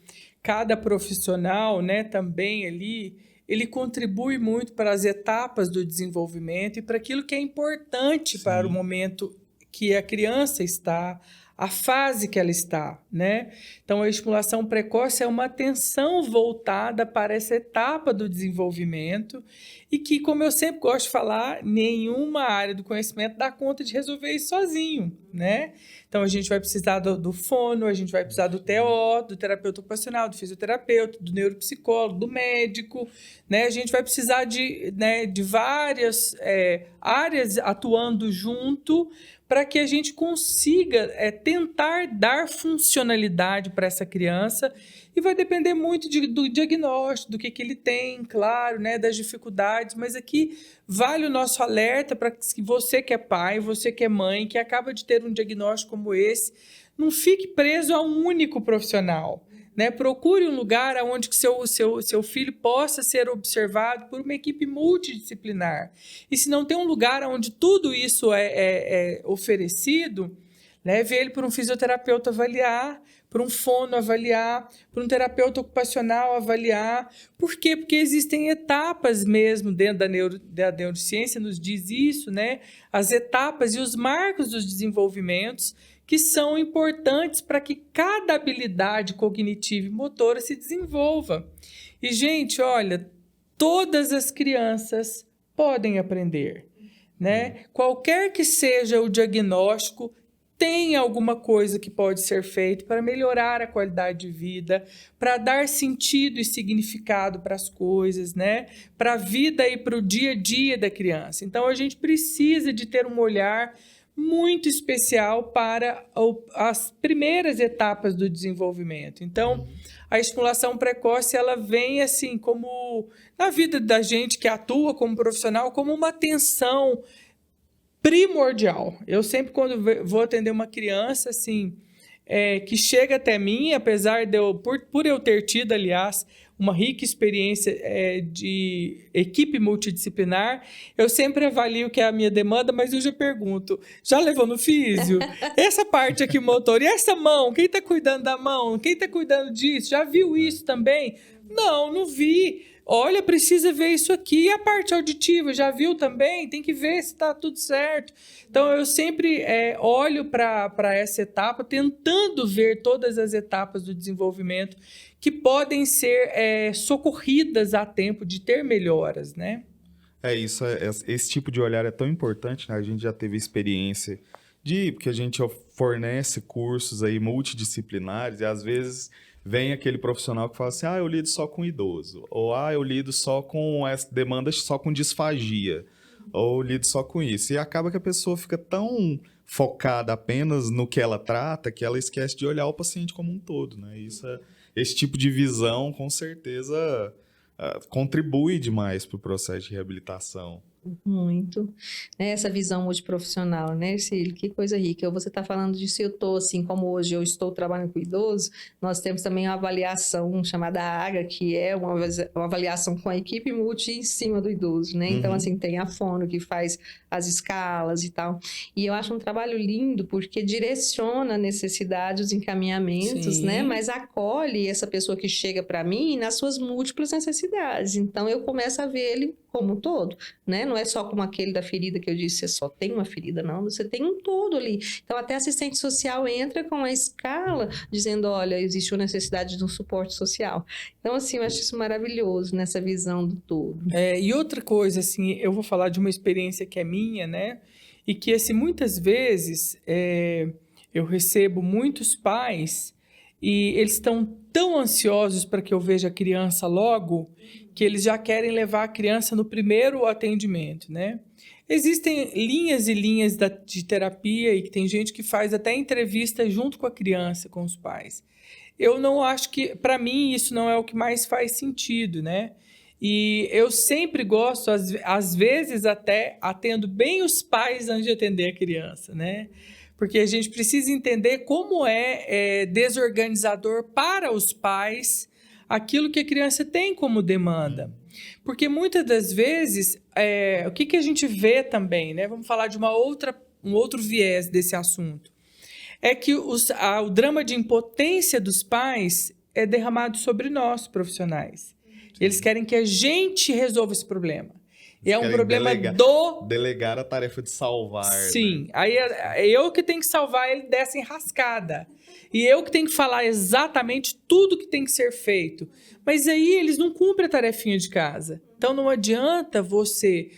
cada profissional, né, também ali, ele contribui muito para as etapas do desenvolvimento e para aquilo que é importante para o momento que a criança está, a fase que ela está, né? Então, a estimulação precoce é uma atenção voltada para essa etapa do desenvolvimento e que, como eu sempre gosto de falar, nenhuma área do conhecimento dá conta de resolver isso sozinho, né? Então, a gente vai precisar do fono, a gente vai precisar do TO, do terapeuta ocupacional, do fisioterapeuta, do neuropsicólogo, do médico, né? A gente vai precisar de várias áreas atuando junto para que a gente consiga tentar dar funcionalidade para essa criança, e vai depender muito do diagnóstico, do que ele tem, claro, né, das dificuldades, mas aqui vale o nosso alerta para que você que é pai, você que é mãe, que acaba de ter um diagnóstico como esse, não fique preso a um único profissional, né? Procure um lugar onde seu filho possa ser observado por uma equipe multidisciplinar. E se não tem um lugar onde tudo isso é oferecido, leve ele para um fisioterapeuta avaliar, para um fono avaliar, para um terapeuta ocupacional avaliar. Por quê? Porque existem etapas mesmo dentro da neurociência, nos diz isso, né? As etapas e os marcos dos desenvolvimentos que são importantes para que cada habilidade cognitiva e motora se desenvolva. E, gente, olha, todas as crianças podem aprender, né? Qualquer que seja o diagnóstico, tem alguma coisa que pode ser feito para melhorar a qualidade de vida, para dar sentido e significado para as coisas, né? Para a vida e para o dia a dia da criança. Então, a gente precisa de ter um olhar muito especial para as primeiras etapas do desenvolvimento. Então, a estimulação precoce, ela vem assim, como na vida da gente que atua como profissional, como uma atenção primordial. Eu sempre, quando vou atender uma criança, assim, que chega até mim, apesar de por eu ter tido, aliás, uma rica experiência de equipe multidisciplinar, eu sempre avalio o que é a minha demanda, mas eu já pergunto, já levou no físio? Essa parte aqui motor, e essa mão? Quem está cuidando da mão? Quem está cuidando disso? Já viu isso também? Não vi. Olha, precisa ver isso aqui. E a parte auditiva, já viu também? Tem que ver se está tudo certo. Então, eu sempre olho para essa etapa, tentando ver todas as etapas do desenvolvimento que podem ser socorridas a tempo de ter melhoras, né? Esse tipo de olhar é tão importante, né? A gente já teve experiência porque a gente fornece cursos aí multidisciplinares e às vezes vem aquele profissional que fala assim, eu lido só com idoso, ou eu lido só com essa demanda, só com disfagia, ou lido só com isso. E acaba que a pessoa fica tão focada apenas no que ela trata, que ela esquece de olhar o paciente como um todo, né? Esse tipo de visão, com certeza, contribui demais para o processo de reabilitação. Muito. Essa visão multiprofissional, né, Cílio? Que coisa rica. Você está falando disso, eu estou assim, como hoje eu estou trabalhando com idoso, nós temos também uma avaliação chamada AGA, que é uma avaliação com a equipe multi em cima do idoso, né? Então, assim, tem a fono que faz as escalas e tal. E eu acho um trabalho lindo, porque direciona a necessidade, os encaminhamentos, né? Mas acolhe essa pessoa que chega para mim nas suas múltiplas necessidades. Então, eu começo a ver ele como um todo, né? Não é só como aquele da ferida que eu disse, você só tem uma ferida, não, você tem um todo ali. Então, até assistente social entra com a escala, dizendo, olha, existe uma necessidade de um suporte social. Então, assim, eu acho isso maravilhoso, nessa visão do todo. E outra coisa, assim, eu vou falar de uma experiência que é minha, né? E que, assim, muitas vezes eu recebo muitos pais e eles estão tão ansiosos para que eu veja a criança logo, que eles já querem levar a criança no primeiro atendimento, né? Existem linhas e linhas de terapia e tem gente que faz até entrevista junto com a criança, com os pais. Eu não acho que, para mim, isso não é o que mais faz sentido, né? E eu sempre gosto, às vezes até atendo bem os pais antes de atender a criança, né? Porque a gente precisa entender como é desorganizador para os pais aquilo que a criança tem como demanda. Porque muitas das vezes, o que a gente vê também, né? Vamos falar de um outro viés desse assunto. É que o drama de impotência dos pais é derramado sobre nós, profissionais. Eles querem que a gente resolva esse problema. E é um problema delegar a tarefa de salvar. Sim. Né? Aí é eu que tenho que salvar ele dessa enrascada. E eu que tenho que falar exatamente tudo que tem que ser feito. Mas aí eles não cumprem a tarefinha de casa. Então não adianta você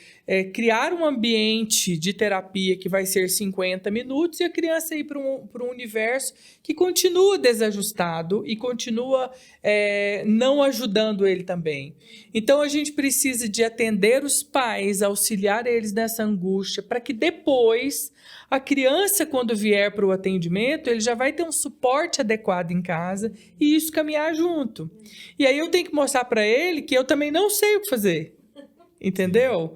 criar um ambiente de terapia que vai ser 50 minutos e a criança ir para um universo que continua desajustado e continua não ajudando ele também. Então a gente precisa de atender os pais, auxiliar eles nessa angústia, para que depois a criança, quando vier para o atendimento, ele já vai ter um suporte adequado em casa e isso caminhar junto. E aí eu tenho que mostrar para ele que eu também não sei o que fazer. Entendeu?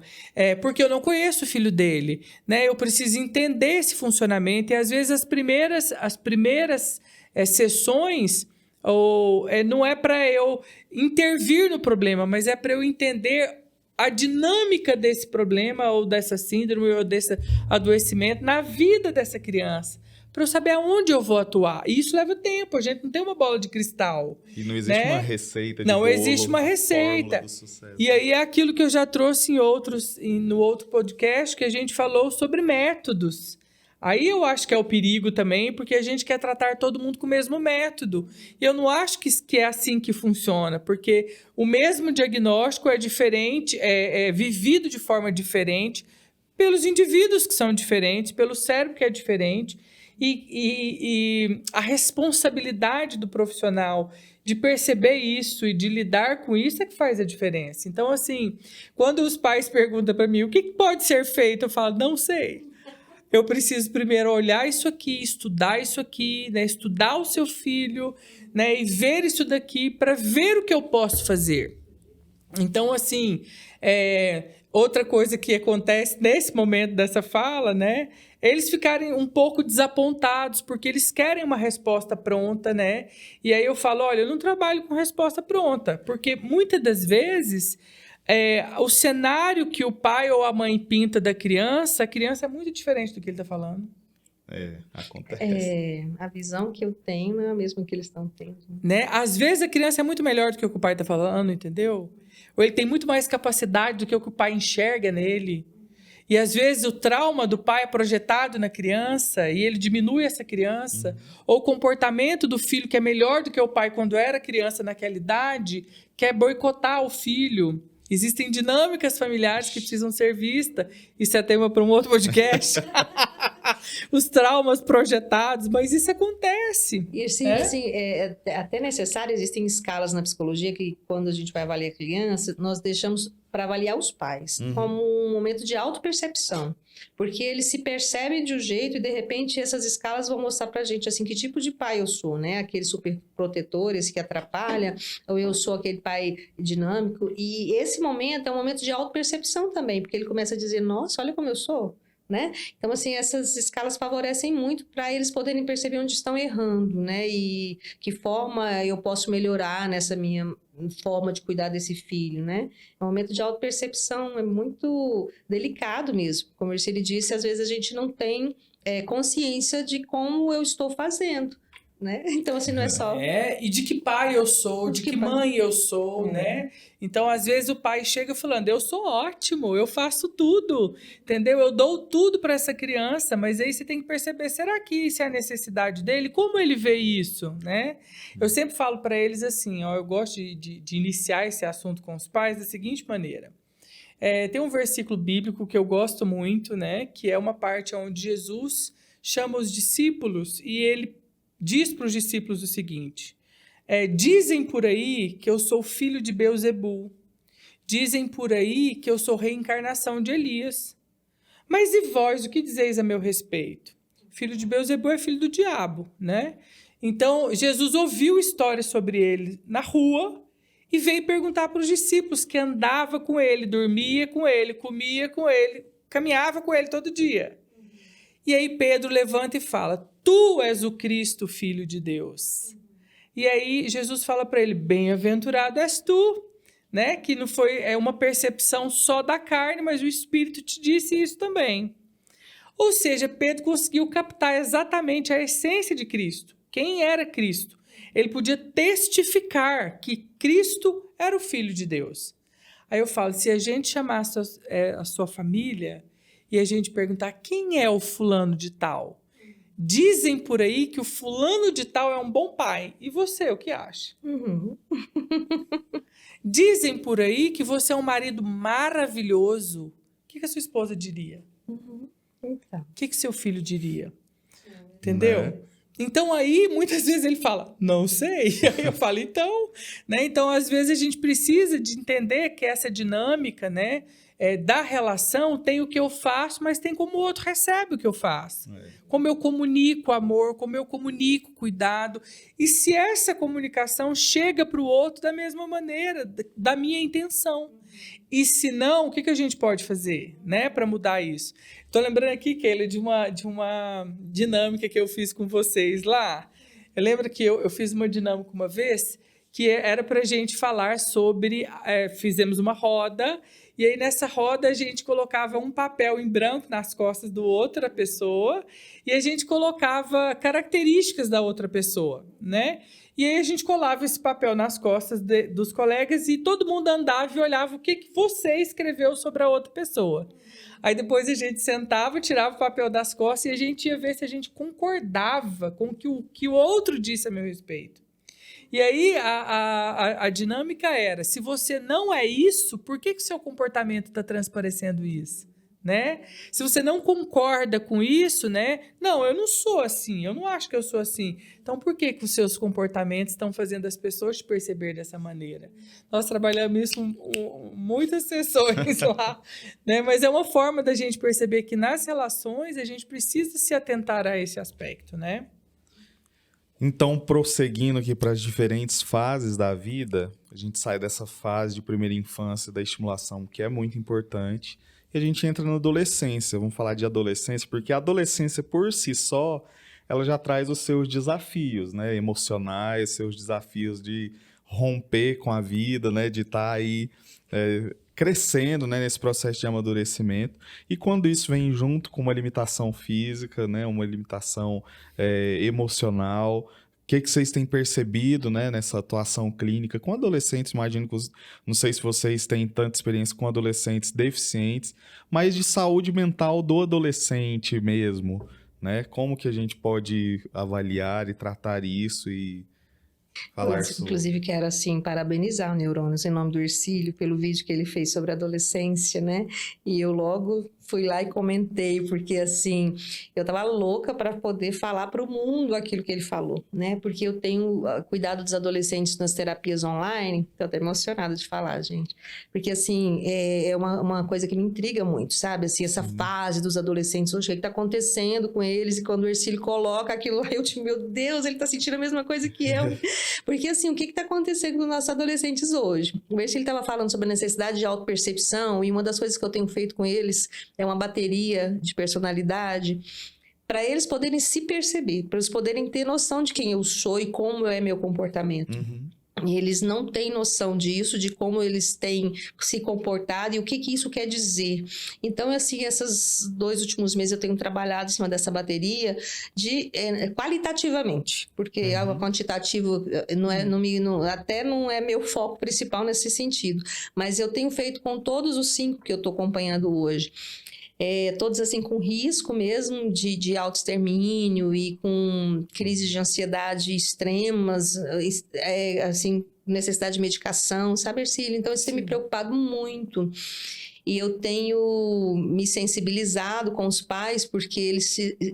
Porque eu não conheço o filho dele, né? Eu preciso entender esse funcionamento e às vezes as primeiras sessões Ou não é para eu intervir no problema, mas é para eu entender a dinâmica desse problema, ou dessa síndrome, ou desse adoecimento na vida dessa criança, para eu saber aonde eu vou atuar. E isso leva tempo, a gente não tem uma bola de cristal. E não existe, né, uma receita de não bolo, existe uma receita. Do sucesso. E aí é aquilo que eu já trouxe no outro podcast, que a gente falou sobre métodos. Aí eu acho que é o perigo também, porque a gente quer tratar todo mundo com o mesmo método. E eu não acho que é assim que funciona, porque o mesmo diagnóstico é diferente, é vivido de forma diferente pelos indivíduos que são diferentes, pelo cérebro que é diferente. E a responsabilidade do profissional de perceber isso e de lidar com isso é que faz a diferença. Então, assim, quando os pais perguntam para mim o que pode ser feito, eu falo, não sei. Eu preciso primeiro olhar isso aqui, estudar isso aqui, né? Estudar o seu filho, né? E ver isso daqui para ver o que eu posso fazer. Então, assim, outra coisa que acontece nesse momento dessa fala, né? Eles ficarem um pouco desapontados, porque eles querem uma resposta pronta, né? E aí eu falo, olha, eu não trabalho com resposta pronta, porque muitas das vezes o cenário que o pai ou a mãe pinta da criança, a criança é muito diferente do que ele está falando. Acontece. A visão que eu tenho não é a mesma que eles estão tendo. Né? Às vezes a criança é muito melhor do que o que o pai está falando, entendeu? Ou ele tem muito mais capacidade do que o pai enxerga nele. E às vezes o trauma do pai é projetado na criança e ele diminui essa criança. Ou o comportamento do filho, que é melhor do que o pai quando era criança naquela idade, quer boicotar o filho. Existem dinâmicas familiares que precisam ser vistas. Isso é tema para um outro podcast. Os traumas projetados, mas isso acontece. E assim, é até necessário, existem escalas na psicologia que, quando a gente vai avaliar a criança, nós deixamos para avaliar os pais, como um momento de autopercepção. Porque eles se percebem de um jeito e, de repente, essas escalas vão mostrar pra gente, assim, que tipo de pai eu sou, né? Aquele super protetor, esse que atrapalha, ou eu sou aquele pai dinâmico. E esse momento é um momento de autopercepção também, porque ele começa a dizer, nossa, olha como eu sou. Né? Então, assim, essas escalas favorecem muito para eles poderem perceber onde estão errando, né? E que forma eu posso melhorar nessa minha forma de cuidar desse filho, né? É um momento de autopercepção, é muito delicado mesmo. Como ele disse, às vezes a gente não tem consciência de como eu estou fazendo. Né? Então, assim, não é só... E de que pai eu sou, de que mãe eu sou, né? Então, às vezes, o pai chega falando, eu sou ótimo, eu faço tudo, entendeu? Eu dou tudo para essa criança, mas aí você tem que perceber, será que isso é a necessidade dele? Como ele vê isso, né? Eu sempre falo para eles assim, ó, eu gosto de iniciar esse assunto com os pais da seguinte maneira. Tem um versículo bíblico que eu gosto muito, né? Que é uma parte onde Jesus chama os discípulos e ele diz para os discípulos o seguinte, dizem por aí que eu sou filho de Beelzebul, dizem por aí que eu sou reencarnação de Elias, mas e vós, o que dizeis a meu respeito? Filho de Beelzebul é filho do diabo, né? Então, Jesus ouviu histórias sobre ele na rua e veio perguntar para os discípulos que andava com ele, dormia com ele, comia com ele, caminhava com ele todo dia. E aí Pedro levanta e fala, tu és o Cristo, Filho de Deus. E aí Jesus fala para ele, bem-aventurado és tu, né? Que não foi uma percepção só da carne, mas o Espírito te disse isso também. Ou seja, Pedro conseguiu captar exatamente a essência de Cristo. Quem era Cristo? Ele podia testificar que Cristo era o Filho de Deus. Aí eu falo, se a gente chamar a sua família e a gente perguntar quem é o fulano de tal, dizem por aí que o fulano de tal é um bom pai. E você, o que acha? Dizem por aí que você é um marido maravilhoso. O que a sua esposa diria? Então. O que seu filho diria? Entendeu? Então, aí, muitas vezes ele fala, não sei. Aí eu falo, então... Né? Então, às vezes, a gente precisa de entender que essa dinâmica, né, da relação tem o que eu faço, mas tem como o outro recebe o que eu faço. Como eu comunico amor, como eu comunico cuidado. E se essa comunicação chega para o outro da mesma maneira, da minha intenção. E se não, o que a gente pode fazer, né, para mudar isso? Estou lembrando aqui, Keila, de uma dinâmica que eu fiz com vocês lá. Eu lembro que eu fiz uma dinâmica uma vez que era para a gente falar sobre... fizemos uma roda, e aí nessa roda a gente colocava um papel em branco nas costas da outra pessoa, e a gente colocava características da outra pessoa, né? E aí a gente colava esse papel nas costas dos colegas e todo mundo andava e olhava o que você escreveu sobre a outra pessoa. Aí depois a gente sentava, tirava o papel das costas e a gente ia ver se a gente concordava com o que o outro disse a meu respeito. E aí a dinâmica era, se você não é isso, por que o seu comportamento está transparecendo isso? Né? Se você não concorda com isso, né? Não, eu não sou assim, eu não acho que eu sou assim. Então, por que os seus comportamentos estão fazendo as pessoas te perceber dessa maneira? Nós trabalhamos isso muitas sessões lá, né? Mas é uma forma da gente perceber que nas relações a gente precisa se atentar a esse aspecto, né? Então, prosseguindo aqui para as diferentes fases da vida, a gente sai dessa fase de primeira infância da estimulação, que é muito importante, e a gente entra na adolescência. Vamos falar de adolescência, porque a adolescência por si só, ela já traz os seus desafios, né, emocionais, seus desafios de romper com a vida, né, de estar aí crescendo, né, nesse processo de amadurecimento. E quando isso vem junto com uma limitação física, né, uma limitação emocional, o que vocês têm percebido, né, nessa atuação clínica com adolescentes? Imagino que, não sei se vocês têm tanta experiência com adolescentes deficientes, mas de saúde mental do adolescente mesmo, né? Como que a gente pode avaliar e tratar isso e falar sobre... Inclusive, quero, assim, parabenizar o Neurônios em nome do Hercílio pelo vídeo que ele fez sobre a adolescência, né? E eu logo fui lá e comentei, porque, assim, eu tava louca para poder falar para o mundo aquilo que ele falou, né? Porque eu tenho cuidado dos adolescentes nas terapias online, tô até emocionada de falar, gente. Porque, assim, é uma coisa que me intriga muito, sabe? Assim, essa fase dos adolescentes hoje, o que tá acontecendo com eles? E quando o Hercílio coloca aquilo lá, eu digo, meu Deus, ele tá sentindo a mesma coisa que eu. Porque, assim, o que tá acontecendo com os nossos adolescentes hoje? O Hercílio tava falando sobre a necessidade de autopercepção, e uma das coisas que eu tenho feito com eles é uma bateria de personalidade, para eles poderem se perceber, para eles poderem ter noção de quem eu sou e como é meu comportamento. E eles não têm noção disso, de como eles têm se comportado e o que isso quer dizer. Então, assim, esses 2 últimos meses eu tenho trabalhado em cima dessa bateria qualitativamente, porque o quantitativo até não é meu foco principal nesse sentido. Mas eu tenho feito com todos os 5 que eu estou acompanhando hoje. Todos assim com risco mesmo de autoextermínio e com crises de ansiedade extremas, assim, necessidade de medicação, sabe, Hercílio? Então isso tem me preocupado muito. E eu tenho me sensibilizado com os pais, porque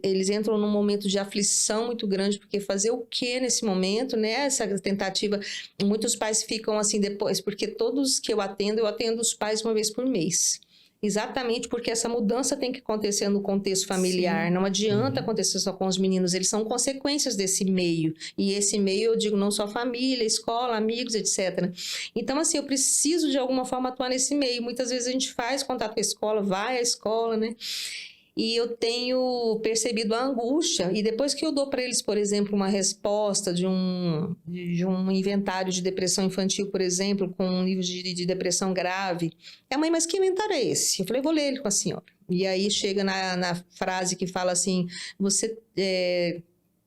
eles entram num momento de aflição muito grande, porque fazer o quê nesse momento, né? Essa tentativa, muitos pais ficam assim depois, porque todos que eu atendo os pais uma vez por mês. Exatamente porque essa mudança tem que acontecer no contexto familiar. Sim. Não adianta acontecer só com os meninos, eles são consequências desse meio. E esse meio, eu digo, não só família, escola, amigos, etc. Então, assim, eu preciso de alguma forma atuar nesse meio. Muitas vezes a gente faz contato com a escola, vai à escola, né? E eu tenho percebido a angústia, e depois que eu dou para eles, por exemplo, uma resposta de um inventário de depressão infantil, por exemplo, com um nível de depressão grave, a mãe, mas que inventário é esse? Eu falei, vou ler ele com a senhora. E aí chega na frase que fala assim, você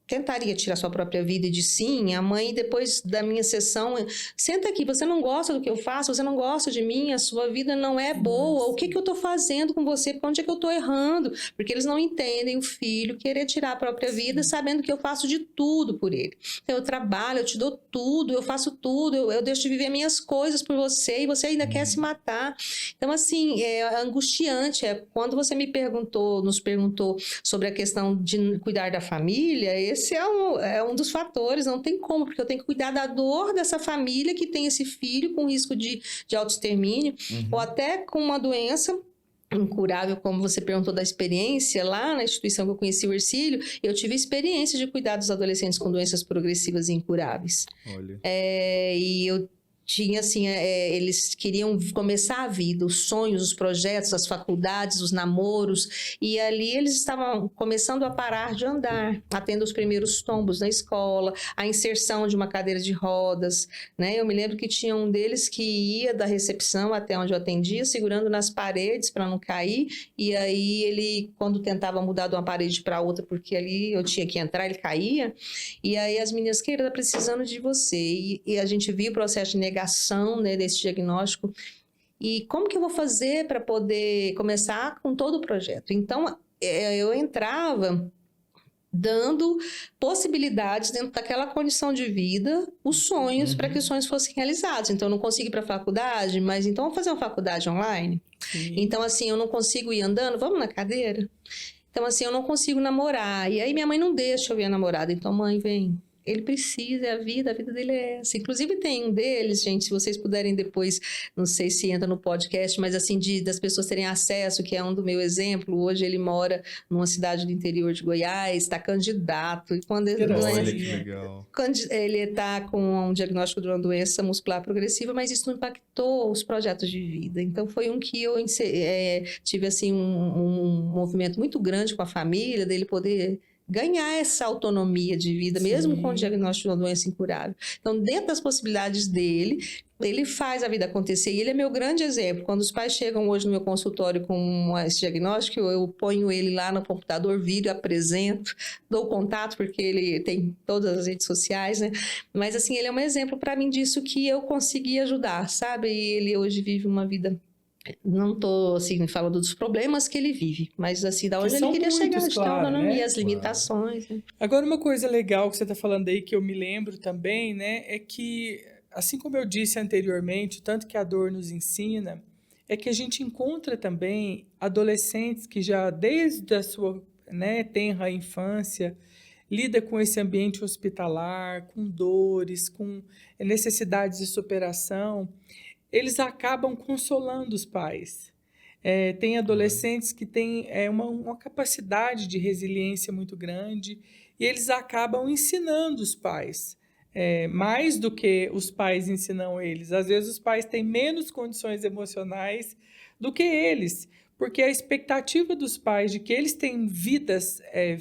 tentaria tirar sua própria vida? E diz sim. A mãe, depois da minha sessão, senta aqui, você não gosta do que eu faço, você não gosta de mim, a sua vida não é boa, o que eu tô fazendo com você, onde é que eu tô errando? Porque eles não entendem o filho querer tirar a própria vida, sabendo que eu faço de tudo por ele. Então, eu trabalho, eu te dou tudo, eu faço tudo, eu deixo de viver minhas coisas por você, e você ainda quer se matar. Então, assim, é angustiante. Quando você nos perguntou sobre a questão de cuidar da família, esse é um dos fatores, não tem como, porque eu tenho que cuidar da dor dessa família que tem esse filho com risco de autoextermínio, ou até com uma doença incurável, como você perguntou da experiência, lá na instituição que eu conheci o Hercílio, eu tive experiência de cuidar dos adolescentes com doenças progressivas e incuráveis. Olha. E eu tinha assim, eles queriam começar a vida, os sonhos, os projetos, as faculdades, os namoros, e ali eles estavam começando a parar de andar, tendo os primeiros tombos na escola, a inserção de uma cadeira de rodas, né? Eu me lembro que tinha um deles que ia da recepção até onde eu atendia, segurando nas paredes para não cair, e aí ele, quando tentava mudar de uma parede para outra, porque ali eu tinha que entrar, ele caía, e aí as meninas, querida, tá precisando de você, e a gente viu o processo de negação, né, desse diagnóstico. E como que eu vou fazer para poder começar com todo o projeto? Então, eu entrava dando possibilidades dentro daquela condição de vida, os sonhos, para que os sonhos fossem realizados. Então, eu não consigo ir para a faculdade, mas então vamos fazer uma faculdade online? Sim. Então, assim, eu não consigo ir andando, vamos na cadeira? Então, assim, eu não consigo namorar. E aí minha mãe não deixa eu ver a namorada. Então, mãe, vem. Ele precisa, é a vida dele é essa. Inclusive tem um deles, gente, se vocês puderem depois, não sei se entra no podcast, mas assim, das pessoas terem acesso, que é um do meu exemplo. Hoje ele mora numa cidade do interior de Goiás, está candidato. E quando olha que legal. Ele está com um diagnóstico de uma doença muscular progressiva, mas isso não impactou os projetos de vida. Então foi um que eu tive assim um movimento muito grande com a família, dele poder ganhar essa autonomia de vida, sim, mesmo com o diagnóstico de uma doença incurável. Então, dentro das possibilidades dele, ele faz a vida acontecer. E ele é meu grande exemplo. Quando os pais chegam hoje no meu consultório com esse diagnóstico, eu ponho ele lá no computador, vídeo, apresento, dou contato, porque ele tem todas as redes sociais, né? Mas, assim, ele é um exemplo para mim disso que eu consegui ajudar, sabe? E ele hoje vive uma vida... Não estou assim, falando dos problemas que ele vive, mas assim, da onde ele queria chegar, de ter autonomia, né? As limitações. Né? Agora, uma coisa legal que você está falando aí, que eu me lembro também, né, é que, assim como eu disse anteriormente, tanto que a dor nos ensina, é que a gente encontra também adolescentes que já desde a sua, né, tenra infância, lida com esse ambiente hospitalar, com dores, com necessidades de superação, eles acabam consolando os pais. Tem adolescentes que têm uma capacidade de resiliência muito grande e eles acabam ensinando os pais, mais do que os pais ensinam eles. Às vezes os pais têm menos condições emocionais do que eles, porque a expectativa dos pais de que eles têm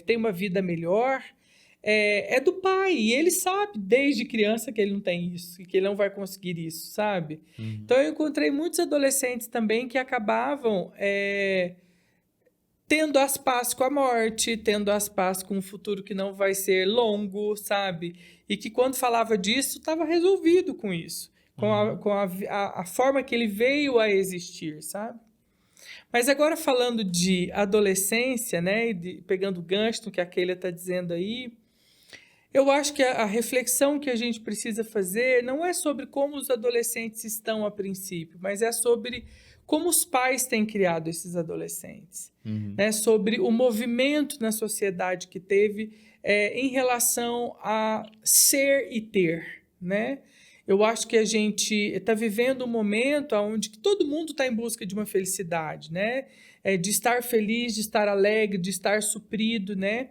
têm uma vida melhor, é do pai, e ele sabe desde criança que ele não tem isso, que ele não vai conseguir isso, sabe? Uhum. Então eu encontrei muitos adolescentes também que acabavam tendo as pazes com a morte, tendo as pazes com um futuro que não vai ser longo, sabe? E que quando falava disso, estava resolvido com isso, com a forma que ele veio a existir, sabe? Mas agora falando de adolescência, né, pegando o gancho que a Keila está dizendo aí, eu acho que a reflexão que a gente precisa fazer não é sobre como os adolescentes estão a princípio, mas é sobre como os pais têm criado esses adolescentes, né? Sobre o movimento na sociedade que teve em relação a ser e ter, né? Eu acho que a gente está vivendo um momento onde todo mundo está em busca de uma felicidade, né? De estar feliz, de estar alegre, de estar suprido, né?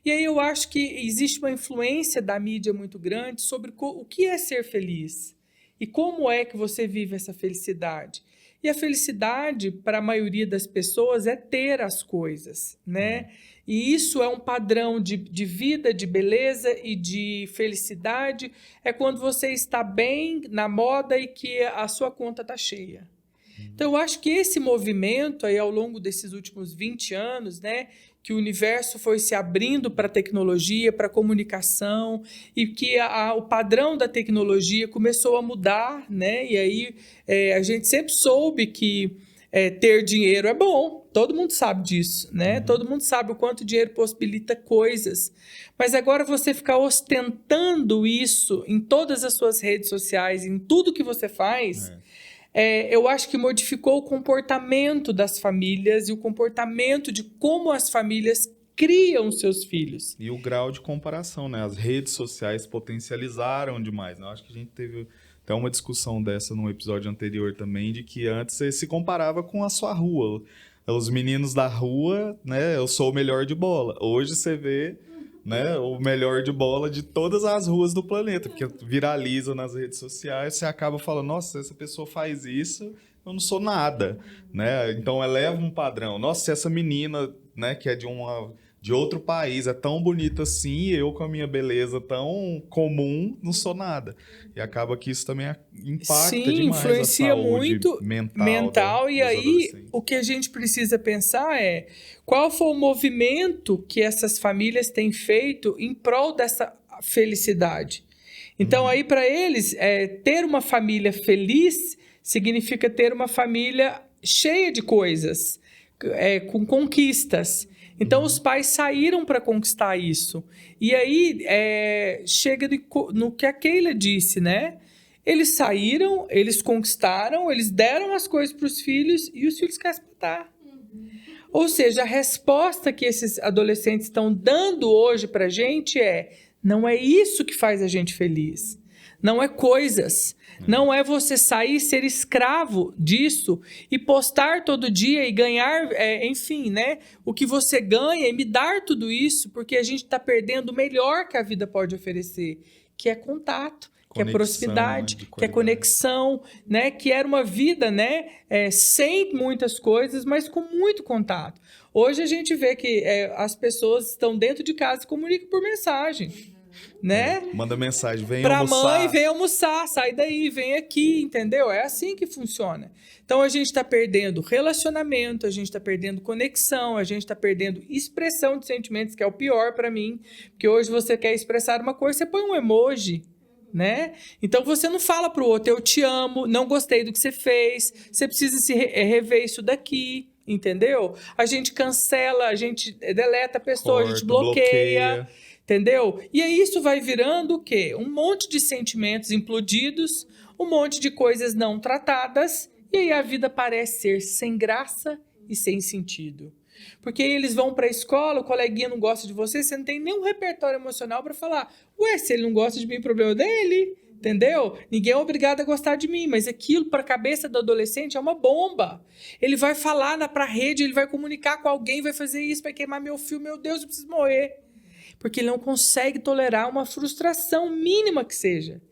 E aí eu acho que existe uma influência da mídia muito grande sobre o que é ser feliz e como é que você vive essa felicidade. E a felicidade, para a maioria das pessoas, é ter as coisas, né? E isso é um padrão de vida, de beleza e de felicidade. É quando você está bem na moda e que a sua conta está cheia. Então, eu acho que esse movimento aí ao longo desses últimos 20 anos, né, que o universo foi se abrindo para a tecnologia, para a comunicação, e que o padrão da tecnologia começou a mudar, né? E aí a gente sempre soube que ter dinheiro é bom, todo mundo sabe disso, né? Todo mundo sabe o quanto dinheiro possibilita coisas. Mas agora você ficar ostentando isso em todas as suas redes sociais, em tudo que você faz... eu acho que modificou o comportamento das famílias e o comportamento de como as famílias criam seus filhos. E o grau de comparação, né? As redes sociais potencializaram demais, né? Eu acho que a gente teve até uma discussão dessa num episódio anterior também, de que antes você se comparava com a sua rua. Os meninos da rua, né? Eu sou o melhor de bola. Hoje você vê né, o melhor de bola de todas as ruas do planeta, porque viraliza nas redes sociais, você acaba falando, nossa, se essa pessoa faz isso, eu não sou nada, né? Então eleva um padrão. Nossa, se essa menina, né, que é de outro país, é tão bonita assim, e eu com a minha beleza tão comum, não sou nada. E acaba que isso também impacta demais influencia a saúde muito mental. E aí, o que a gente precisa pensar é qual foi o movimento que essas famílias têm feito em prol dessa felicidade. Então, aí, para eles, ter uma família feliz significa ter uma família cheia de coisas, com conquistas. Então, os pais saíram para conquistar isso. E aí, chega no que a Keila disse, né? Eles saíram, eles conquistaram, eles deram as coisas para os filhos e os filhos querem matar. Ou seja, a resposta que esses adolescentes estão dando hoje para a gente não é isso que faz a gente feliz. Não é coisas. Não é você sair, ser escravo disso e postar todo dia e ganhar, enfim, né? O que você ganha e me dar tudo isso, porque a gente está perdendo o melhor que a vida pode oferecer, que é contato, que é proximidade, que é conexão, né? Que era uma vida, né? Sem muitas coisas, mas com muito contato. Hoje a gente vê que as pessoas estão dentro de casa e comunicam por mensagem. Né? Manda mensagem, vem almoçar. Pra mãe, vem almoçar, sai daí, vem aqui, entendeu? É assim que funciona. Então, a gente está perdendo relacionamento, a gente está perdendo conexão, a gente está perdendo expressão de sentimentos, que é o pior para mim, porque hoje você quer expressar uma coisa, você põe um emoji, né? Então, você não fala pro outro, eu te amo, não gostei do que você fez, você precisa rever isso daqui, entendeu? A gente cancela, a gente deleta a pessoa, a gente bloqueia. Entendeu? E aí isso vai virando o quê? Um monte de sentimentos implodidos, um monte de coisas não tratadas, e aí a vida parece ser sem graça e sem sentido. Porque aí eles vão para a escola, o coleguinha não gosta de você, você não tem nenhum repertório emocional para falar, ué, se ele não gosta de mim, o problema é dele, entendeu? Ninguém é obrigado a gostar de mim, mas aquilo para a cabeça do adolescente é uma bomba. Ele vai falar para a rede, ele vai comunicar com alguém, vai fazer isso, vai queimar meu fio, meu Deus, eu preciso morrer. Porque ele não consegue tolerar uma frustração mínima que seja.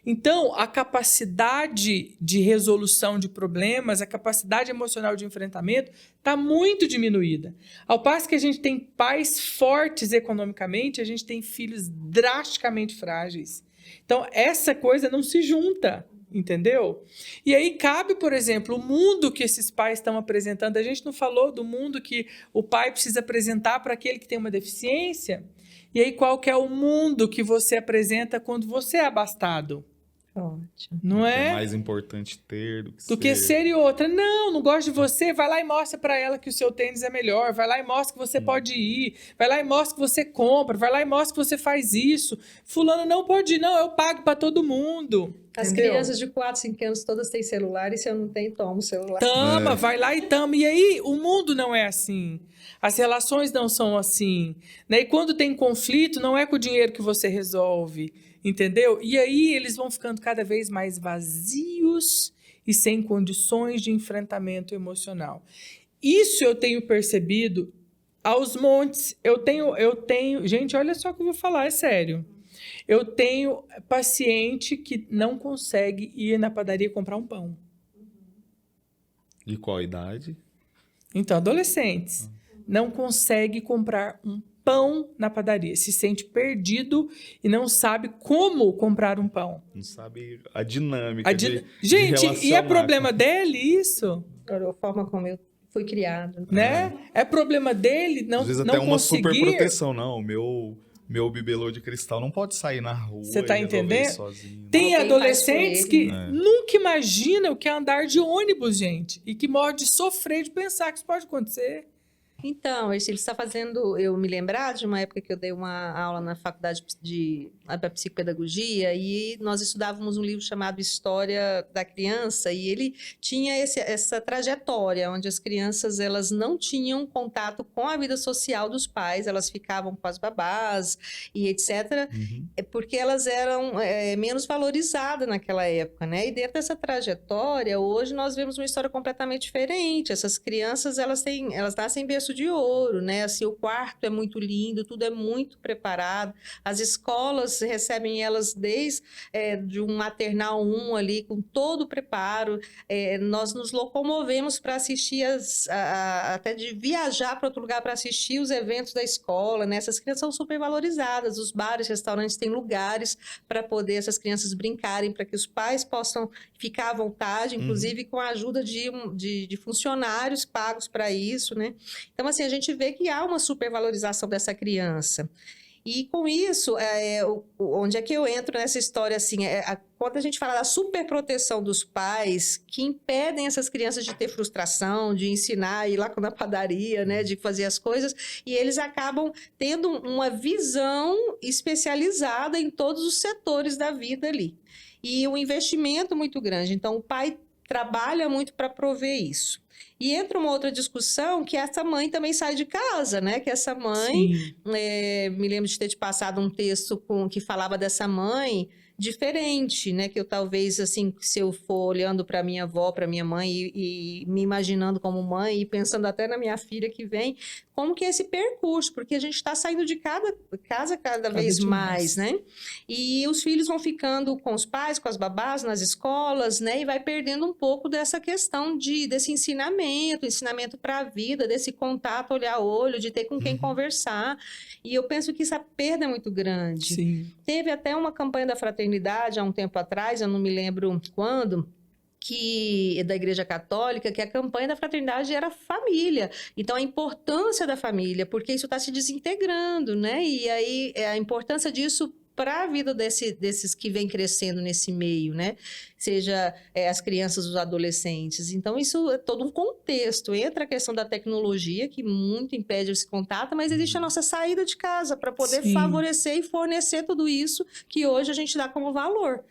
Então, a capacidade de resolução de problemas, a capacidade emocional de enfrentamento está muito diminuída. Ao passo que a gente tem pais fortes economicamente, a gente tem filhos drasticamente frágeis. Então, essa coisa não se junta, entendeu? E aí cabe, por exemplo, o mundo que esses pais estão apresentando. A gente não falou do mundo que o pai precisa apresentar para aquele que tem uma deficiência. E aí, qual que é o mundo que você apresenta quando você é abastado? Ótimo. Não é? É mais importante ter do que ser e outra. Não gosto de você. Vai lá e mostra para ela que o seu tênis é melhor. Vai lá e mostra que você pode ir. Vai lá e mostra que você compra. Vai lá e mostra que você faz isso. Fulano não pode ir. Não, eu pago para todo mundo. As entendeu? Crianças de 4, 5 anos todas têm celular e se eu não tenho, tomo o celular. Tama, vai lá e tama. E aí, o mundo não é assim. As relações não são assim. Né? E quando tem conflito, não é com o dinheiro que você resolve. Entendeu? E aí eles vão ficando cada vez mais vazios e sem condições de enfrentamento emocional. Isso eu tenho percebido aos montes. Eu tenho... Gente, olha só o que eu vou falar, é sério. Eu tenho paciente que não consegue ir na padaria comprar um pão. E qual idade? Então, adolescentes. Não consegue comprar um pão na padaria. Se sente perdido e não sabe como comprar um pão. Não sabe a dinâmica de Gente, e é problema dele isso? A forma como eu fui criado. Né? É problema dele não conseguir... Às vezes até uma super proteção. Não, o meu bibelô de cristal não pode sair na rua. Você tá entendendo? Sozinho. Tem adolescentes que nunca imaginam o que é andar de ônibus, gente. E que morre de sofrer de pensar que isso pode acontecer. Então, ele está fazendo eu me lembrar de uma época que eu dei uma aula na faculdade de psicopedagogia e nós estudávamos um livro chamado História da Criança e ele tinha essa trajetória onde as crianças elas não tinham contato com a vida social dos pais, elas ficavam com as babás e etc. Porque elas eram menos valorizadas naquela época, né? E dentro dessa trajetória, hoje nós vemos uma história completamente diferente. Essas crianças, elas nascem em berço berço de ouro, né? Assim, o quarto é muito lindo, tudo é muito preparado. As escolas recebem elas desde de um maternal 1 ali, com todo o preparo. Nós nos locomovemos para assistir, até de viajar para outro lugar para assistir os eventos da escola, né? Essas crianças são super valorizadas. Os bares, restaurantes têm lugares para poder essas crianças brincarem, para que os pais possam ficar à vontade, inclusive com a ajuda de funcionários pagos para isso, né? Então, assim, a gente vê que há uma supervalorização dessa criança. E com isso, onde é que eu entro nessa história, assim, quando a gente fala da superproteção dos pais, que impedem essas crianças de ter frustração, de ensinar, ir lá na padaria, né, de fazer as coisas, e eles acabam tendo uma visão especializada em todos os setores da vida ali. E um investimento muito grande. Então, o pai trabalha muito para prover isso. E entra uma outra discussão, que essa mãe também sai de casa, né? Que essa mãe, me lembro de ter te passado um texto que falava dessa mãe diferente, né? Que eu talvez, assim, se eu for olhando para minha avó, para minha mãe e me imaginando como mãe e pensando até na minha filha que vem, como que é esse percurso? Porque a gente está saindo de casa cada vez mais, né? E os filhos vão ficando com os pais, com as babás, nas escolas, né? E vai perdendo um pouco dessa questão desse ensinamento para a vida, desse contato, olhar a olho, de ter com quem conversar. E eu penso que essa perda é muito grande. Sim. Teve até uma campanha da fraternidade há um tempo atrás, eu não me lembro quando, que da Igreja Católica, que a campanha da fraternidade era família. Então, a importância da família, porque isso está se desintegrando, né? E aí, a importância disso para a vida desses que vêm crescendo nesse meio, né? Seja as crianças, os adolescentes. Então, isso é todo um contexto. Entra a questão da tecnologia, que muito impede esse contato, mas existe a nossa saída de casa para poder favorecer e fornecer tudo isso que hoje a gente dá como valor.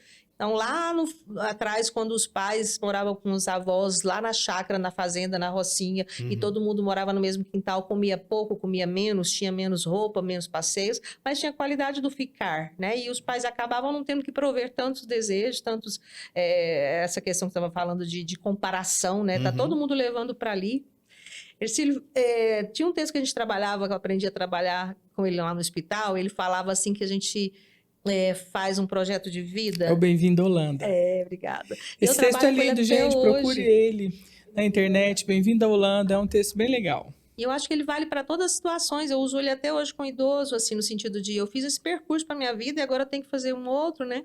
Então, lá atrás, quando os pais moravam com os avós, lá na chácara, na fazenda, na rocinha, e todo mundo morava no mesmo quintal, comia pouco, comia menos, tinha menos roupa, menos passeios, mas tinha qualidade do ficar, né? E os pais acabavam não tendo que prover tantos desejos, essa questão que você estava falando de comparação, né? Tá todo mundo levando para ali. Ercílio, tinha um texto que a gente trabalhava, que eu aprendi a trabalhar com ele lá no hospital, ele falava assim que a gente faz um projeto de vida. É o Bem-vindo Holanda. Obrigada. Esse texto é lindo, gente, procure ele na internet. Bem-vindo à Holanda, é um texto bem legal. E eu acho que ele vale para todas as situações. Eu uso ele até hoje com idoso, assim, no sentido de eu fiz esse percurso para minha vida e agora eu tenho que fazer um outro, né?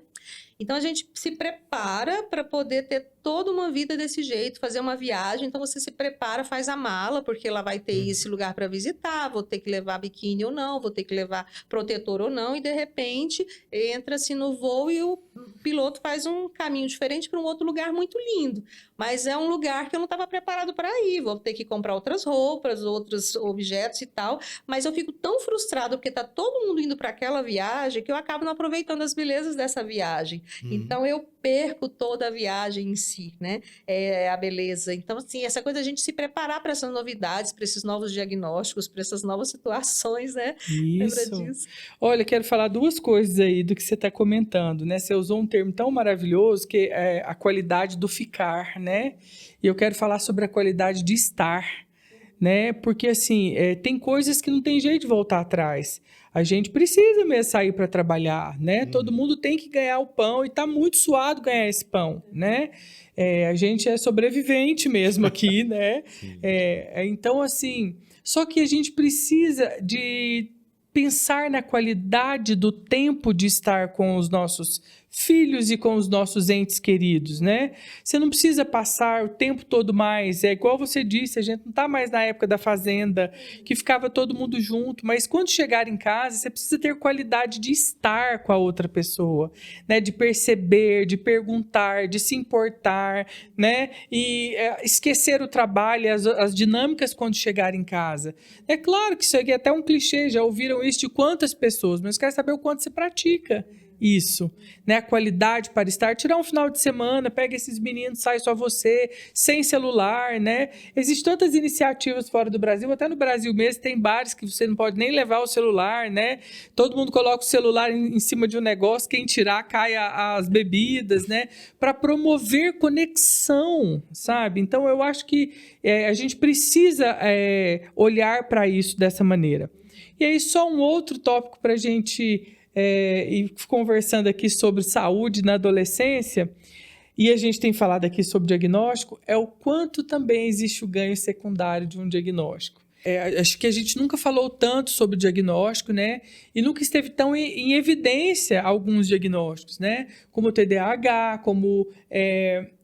Então, a gente se prepara para poder ter toda uma vida desse jeito, fazer uma viagem. Então, você se prepara, faz a mala, porque lá vai ter esse lugar para visitar, vou ter que levar biquíni ou não, vou ter que levar protetor ou não, e de repente entra-se no voo e o piloto faz um caminho diferente para um outro lugar muito lindo. Mas é um lugar que eu não estava preparado para ir, vou ter que comprar outras roupas, outros objetos e tal, mas eu fico tão frustrada porque está todo mundo indo para aquela viagem que eu acabo não aproveitando as belezas dessa viagem. Então, eu perco toda a viagem em si, né? A beleza. Então, assim, essa coisa da gente se preparar para essas novidades, para esses novos diagnósticos, para essas novas situações, né? Isso. Lembra disso? Olha, quero falar duas coisas aí do que você está comentando, né? Você usou um termo tão maravilhoso que é a qualidade do ficar, né? E eu quero falar sobre a qualidade de estar, né? Porque, assim, tem coisas que não tem jeito de voltar atrás. A gente precisa mesmo sair para trabalhar, né? Todo mundo tem que ganhar o pão e tá muito suado ganhar esse pão, né? A gente é sobrevivente mesmo aqui, né? Então, assim, só que a gente precisa de pensar na qualidade do tempo de estar com os nossos filhos e com os nossos entes queridos, né? Você não precisa passar o tempo todo mais, é igual você disse, a gente não está mais na época da fazenda, que ficava todo mundo junto, mas quando chegar em casa, você precisa ter qualidade de estar com a outra pessoa, né? De perceber, de perguntar, de se importar, né? E esquecer o trabalho, as dinâmicas quando chegar em casa. É claro que isso aqui é até um clichê, já ouviram isso de quantas pessoas, mas eu quero saber o quanto você pratica isso, né? A qualidade para estar, tirar um final de semana, pega esses meninos, sai só você, sem celular, né? Existem tantas iniciativas fora do Brasil, até no Brasil mesmo tem bares que você não pode nem levar o celular, né? Todo mundo coloca o celular em cima de um negócio, quem tirar cai as bebidas, né? Para promover conexão, sabe? Então eu acho que a gente precisa olhar para isso dessa maneira. E aí só um outro tópico para a gente ir conversando aqui sobre saúde na adolescência, e a gente tem falado aqui sobre diagnóstico, é o quanto também existe o ganho secundário de um diagnóstico. Acho que a gente nunca falou tanto sobre diagnóstico, né? E nunca esteve tão em evidência alguns diagnósticos, né? Como o TDAH, como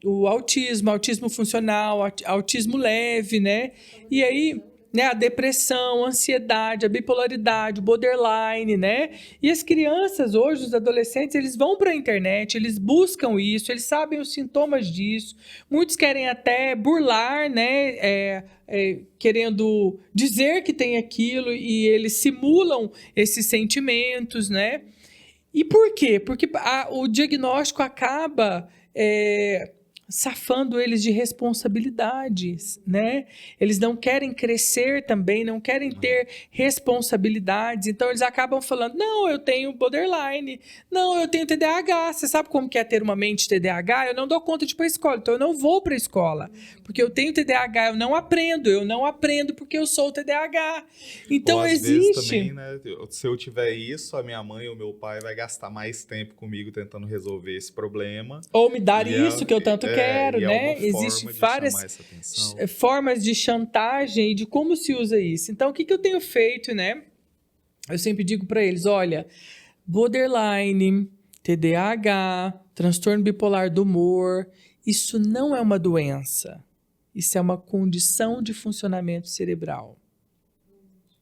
o autismo funcional, autismo leve, né? E aí, né, a depressão, a ansiedade, a bipolaridade, o borderline, né? E as crianças hoje, os adolescentes, eles vão para a internet, eles buscam isso, eles sabem os sintomas disso. Muitos querem até burlar, né? Querendo dizer que tem aquilo e eles simulam esses sentimentos, né? E por quê? Porque o diagnóstico acaba safando eles de responsabilidades, né? Eles não querem crescer também, não querem ter responsabilidades, então eles acabam falando, não, eu tenho borderline, não, eu tenho TDAH, você sabe como que é ter uma mente TDAH? Eu não dou conta de ir para a escola, então eu não vou para a escola, porque eu tenho TDAH, eu não aprendo porque eu sou TDAH. Então ou, às existe... vezes, também, né, se eu tiver isso, a minha mãe ou meu pai vai gastar mais tempo comigo tentando resolver esse problema. Ou me dar isso que eu tanto quero, né? Existem várias formas de chantagem e de como se usa isso. Então, o que eu tenho feito, né? Eu sempre digo para eles, olha, borderline, TDAH, transtorno bipolar do humor, isso não é uma doença. Isso é uma condição de funcionamento cerebral.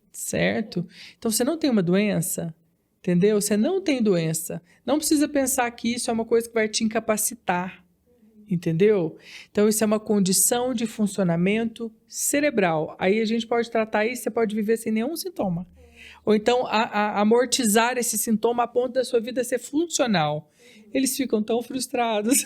Certo? Então, você não tem uma doença, entendeu? Você não tem doença. Não precisa pensar que isso é uma coisa que vai te incapacitar. Entendeu? Então, isso é uma condição de funcionamento cerebral. Aí a gente pode tratar isso, você pode viver sem nenhum sintoma. Ou então, amortizar esse sintoma a ponto da sua vida ser funcional. Eles ficam tão frustrados.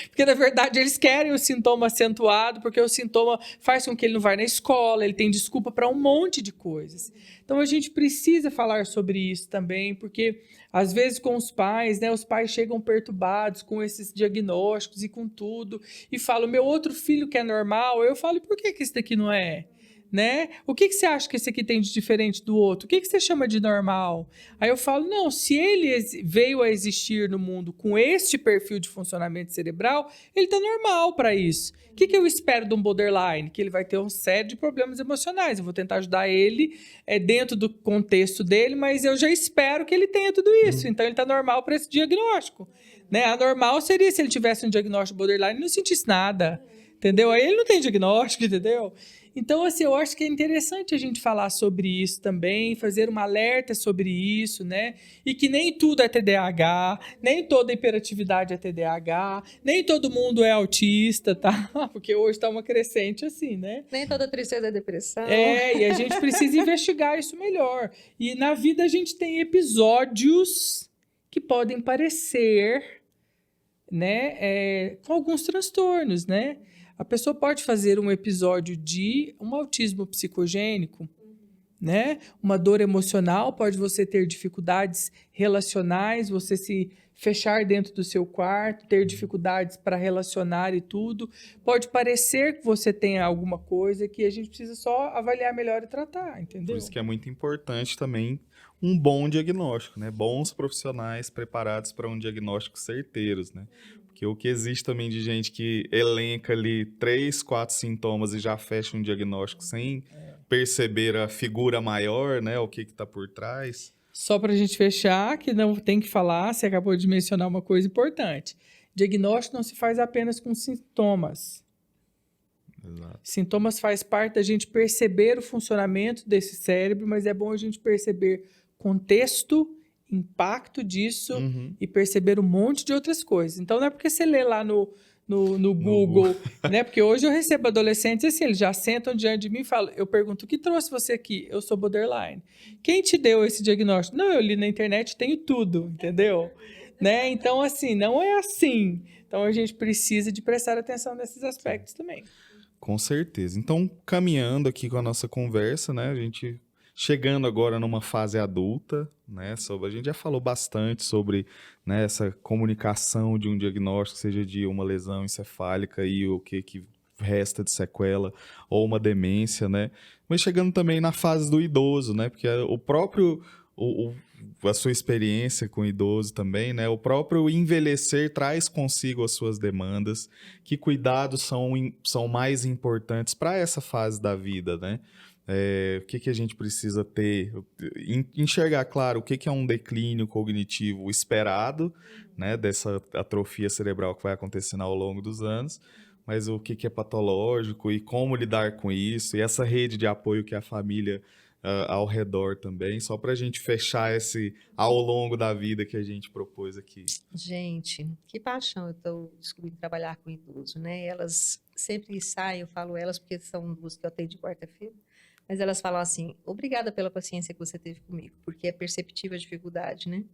Porque, na verdade, eles querem o sintoma acentuado, porque o sintoma faz com que ele não vá na escola, ele tem desculpa para um monte de coisas. Então, a gente precisa falar sobre isso também, porque, às vezes, com os pais, né, os pais chegam perturbados com esses diagnósticos e com tudo, e falam, meu outro filho que é normal, eu falo, por que esse daqui não é? Né? O que você acha que esse aqui tem de diferente do outro? O que você chama de normal? Aí eu falo, não, se ele veio a existir no mundo com este perfil de funcionamento cerebral, ele está normal para isso. O que eu espero de um borderline? Que ele vai ter uma série de problemas emocionais. Eu vou tentar ajudar ele dentro do contexto dele, mas eu já espero que ele tenha tudo isso. Então ele está normal para esse diagnóstico. Né? Anormal seria se ele tivesse um diagnóstico borderline e não sentisse nada. Entendeu? Aí ele não tem diagnóstico, entendeu? Então, assim, eu acho que é interessante a gente falar sobre isso também, fazer uma alerta sobre isso, né? E que nem tudo é TDAH, nem toda hiperatividade é TDAH, nem todo mundo é autista, tá? Porque hoje tá uma crescente assim, né? Nem toda tristeza é depressão. E a gente precisa investigar isso melhor. E na vida a gente tem episódios que podem parecer, né, com alguns transtornos, né? A pessoa pode fazer um episódio de um autismo psicogênico, né? Uma dor emocional, pode você ter dificuldades relacionais, você se fechar dentro do seu quarto, ter dificuldades para relacionar e tudo. Pode parecer que você tem alguma coisa que a gente precisa só avaliar melhor e tratar, entendeu? Por isso que é muito importante também um bom diagnóstico, né? Bons profissionais preparados para um diagnóstico certeiros, né? Porque o que existe também de gente que elenca ali 3, 4 sintomas e já fecha um diagnóstico sem perceber a figura maior, né? O que está por trás. Só para a gente fechar, que não tem que falar, você acabou de mencionar uma coisa importante. Diagnóstico não se faz apenas com sintomas. Exato. Sintomas faz parte da gente perceber o funcionamento desse cérebro, mas é bom a gente perceber contexto, impacto disso e perceber um monte de outras coisas. Então, não é porque você lê lá no Google, né? Porque hoje eu recebo adolescentes assim, eles já sentam diante de mim e falam, eu pergunto, o que trouxe você aqui? Eu sou borderline. Quem te deu esse diagnóstico? Não, eu li na internet, tenho tudo, entendeu? Né? Então, assim, não é assim. Então, a gente precisa de prestar atenção nesses aspectos também. Com certeza. Então, caminhando aqui com a nossa conversa, né? A gente chegando agora numa fase adulta, né? A gente já falou bastante sobre, né, essa comunicação de um diagnóstico, seja de uma lesão encefálica e o que resta de sequela, ou uma demência, né? Mas chegando também na fase do idoso, né? Porque o próprio... a sua experiência com o idoso também, né? O próprio envelhecer traz consigo as suas demandas, que cuidados são mais importantes para essa fase da vida, né? O que a gente precisa ter, enxergar, claro, o que é um declínio cognitivo esperado, né? Dessa atrofia cerebral que vai acontecendo ao longo dos anos, mas o que é patológico e como lidar com isso, e essa rede de apoio que a família ao redor também, só para a gente fechar esse ao longo da vida que a gente propôs aqui. Gente, que paixão eu estou descobrindo trabalhar com idoso, né? Elas sempre saem, eu falo elas porque são duas que eu atendo de quarta-feira, mas elas falam assim, obrigada pela paciência que você teve comigo, porque é perceptível a dificuldade, né?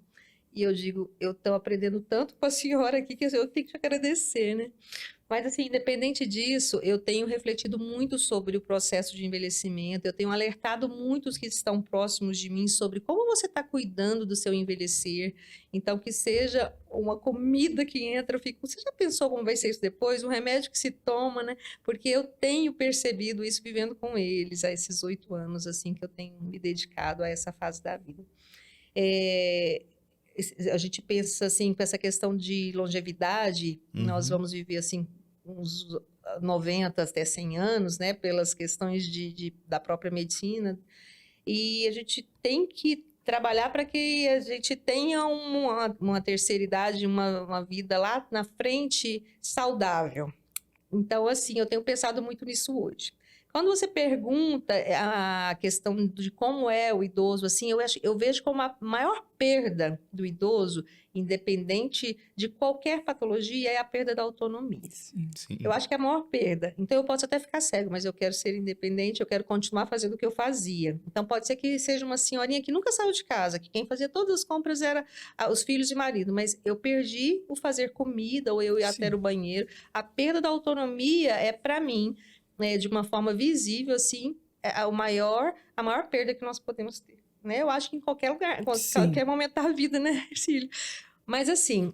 E eu digo, eu estou aprendendo tanto com a senhora aqui que eu tenho que te agradecer, né? Mas, assim, independente disso, eu tenho refletido muito sobre o processo de envelhecimento, eu tenho alertado muitos que estão próximos de mim sobre como você está cuidando do seu envelhecer. Então, que seja uma comida que entra, eu fico, você já pensou como vai ser isso depois? Um remédio que se toma, né? Porque eu tenho percebido isso vivendo com eles, há esses 8 anos, assim, que eu tenho me dedicado a essa fase da vida. A gente pensa assim, com essa questão de longevidade, nós vamos viver assim uns 90 até 100 anos, né, pelas questões da própria medicina, e a gente tem que trabalhar para que a gente tenha uma terceira idade, uma vida lá na frente saudável. Então, assim, eu tenho pensado muito nisso hoje. Quando você pergunta a questão de como é o idoso, assim, eu vejo como a maior perda do idoso, independente de qualquer patologia, é a perda da autonomia. Sim. Eu acho que é a maior perda. Então, eu posso até ficar cego, mas eu quero ser independente, eu quero continuar fazendo o que eu fazia. Então, pode ser que seja uma senhorinha que nunca saiu de casa, que quem fazia todas as compras era os filhos e marido, mas eu perdi o fazer comida, ou eu ir até o banheiro. A perda da autonomia é, para mim, de uma forma visível, assim, a maior perda que nós podemos ter. Né? Eu acho que em qualquer lugar, em qualquer momento da vida, né, Ercílio? Mas, assim,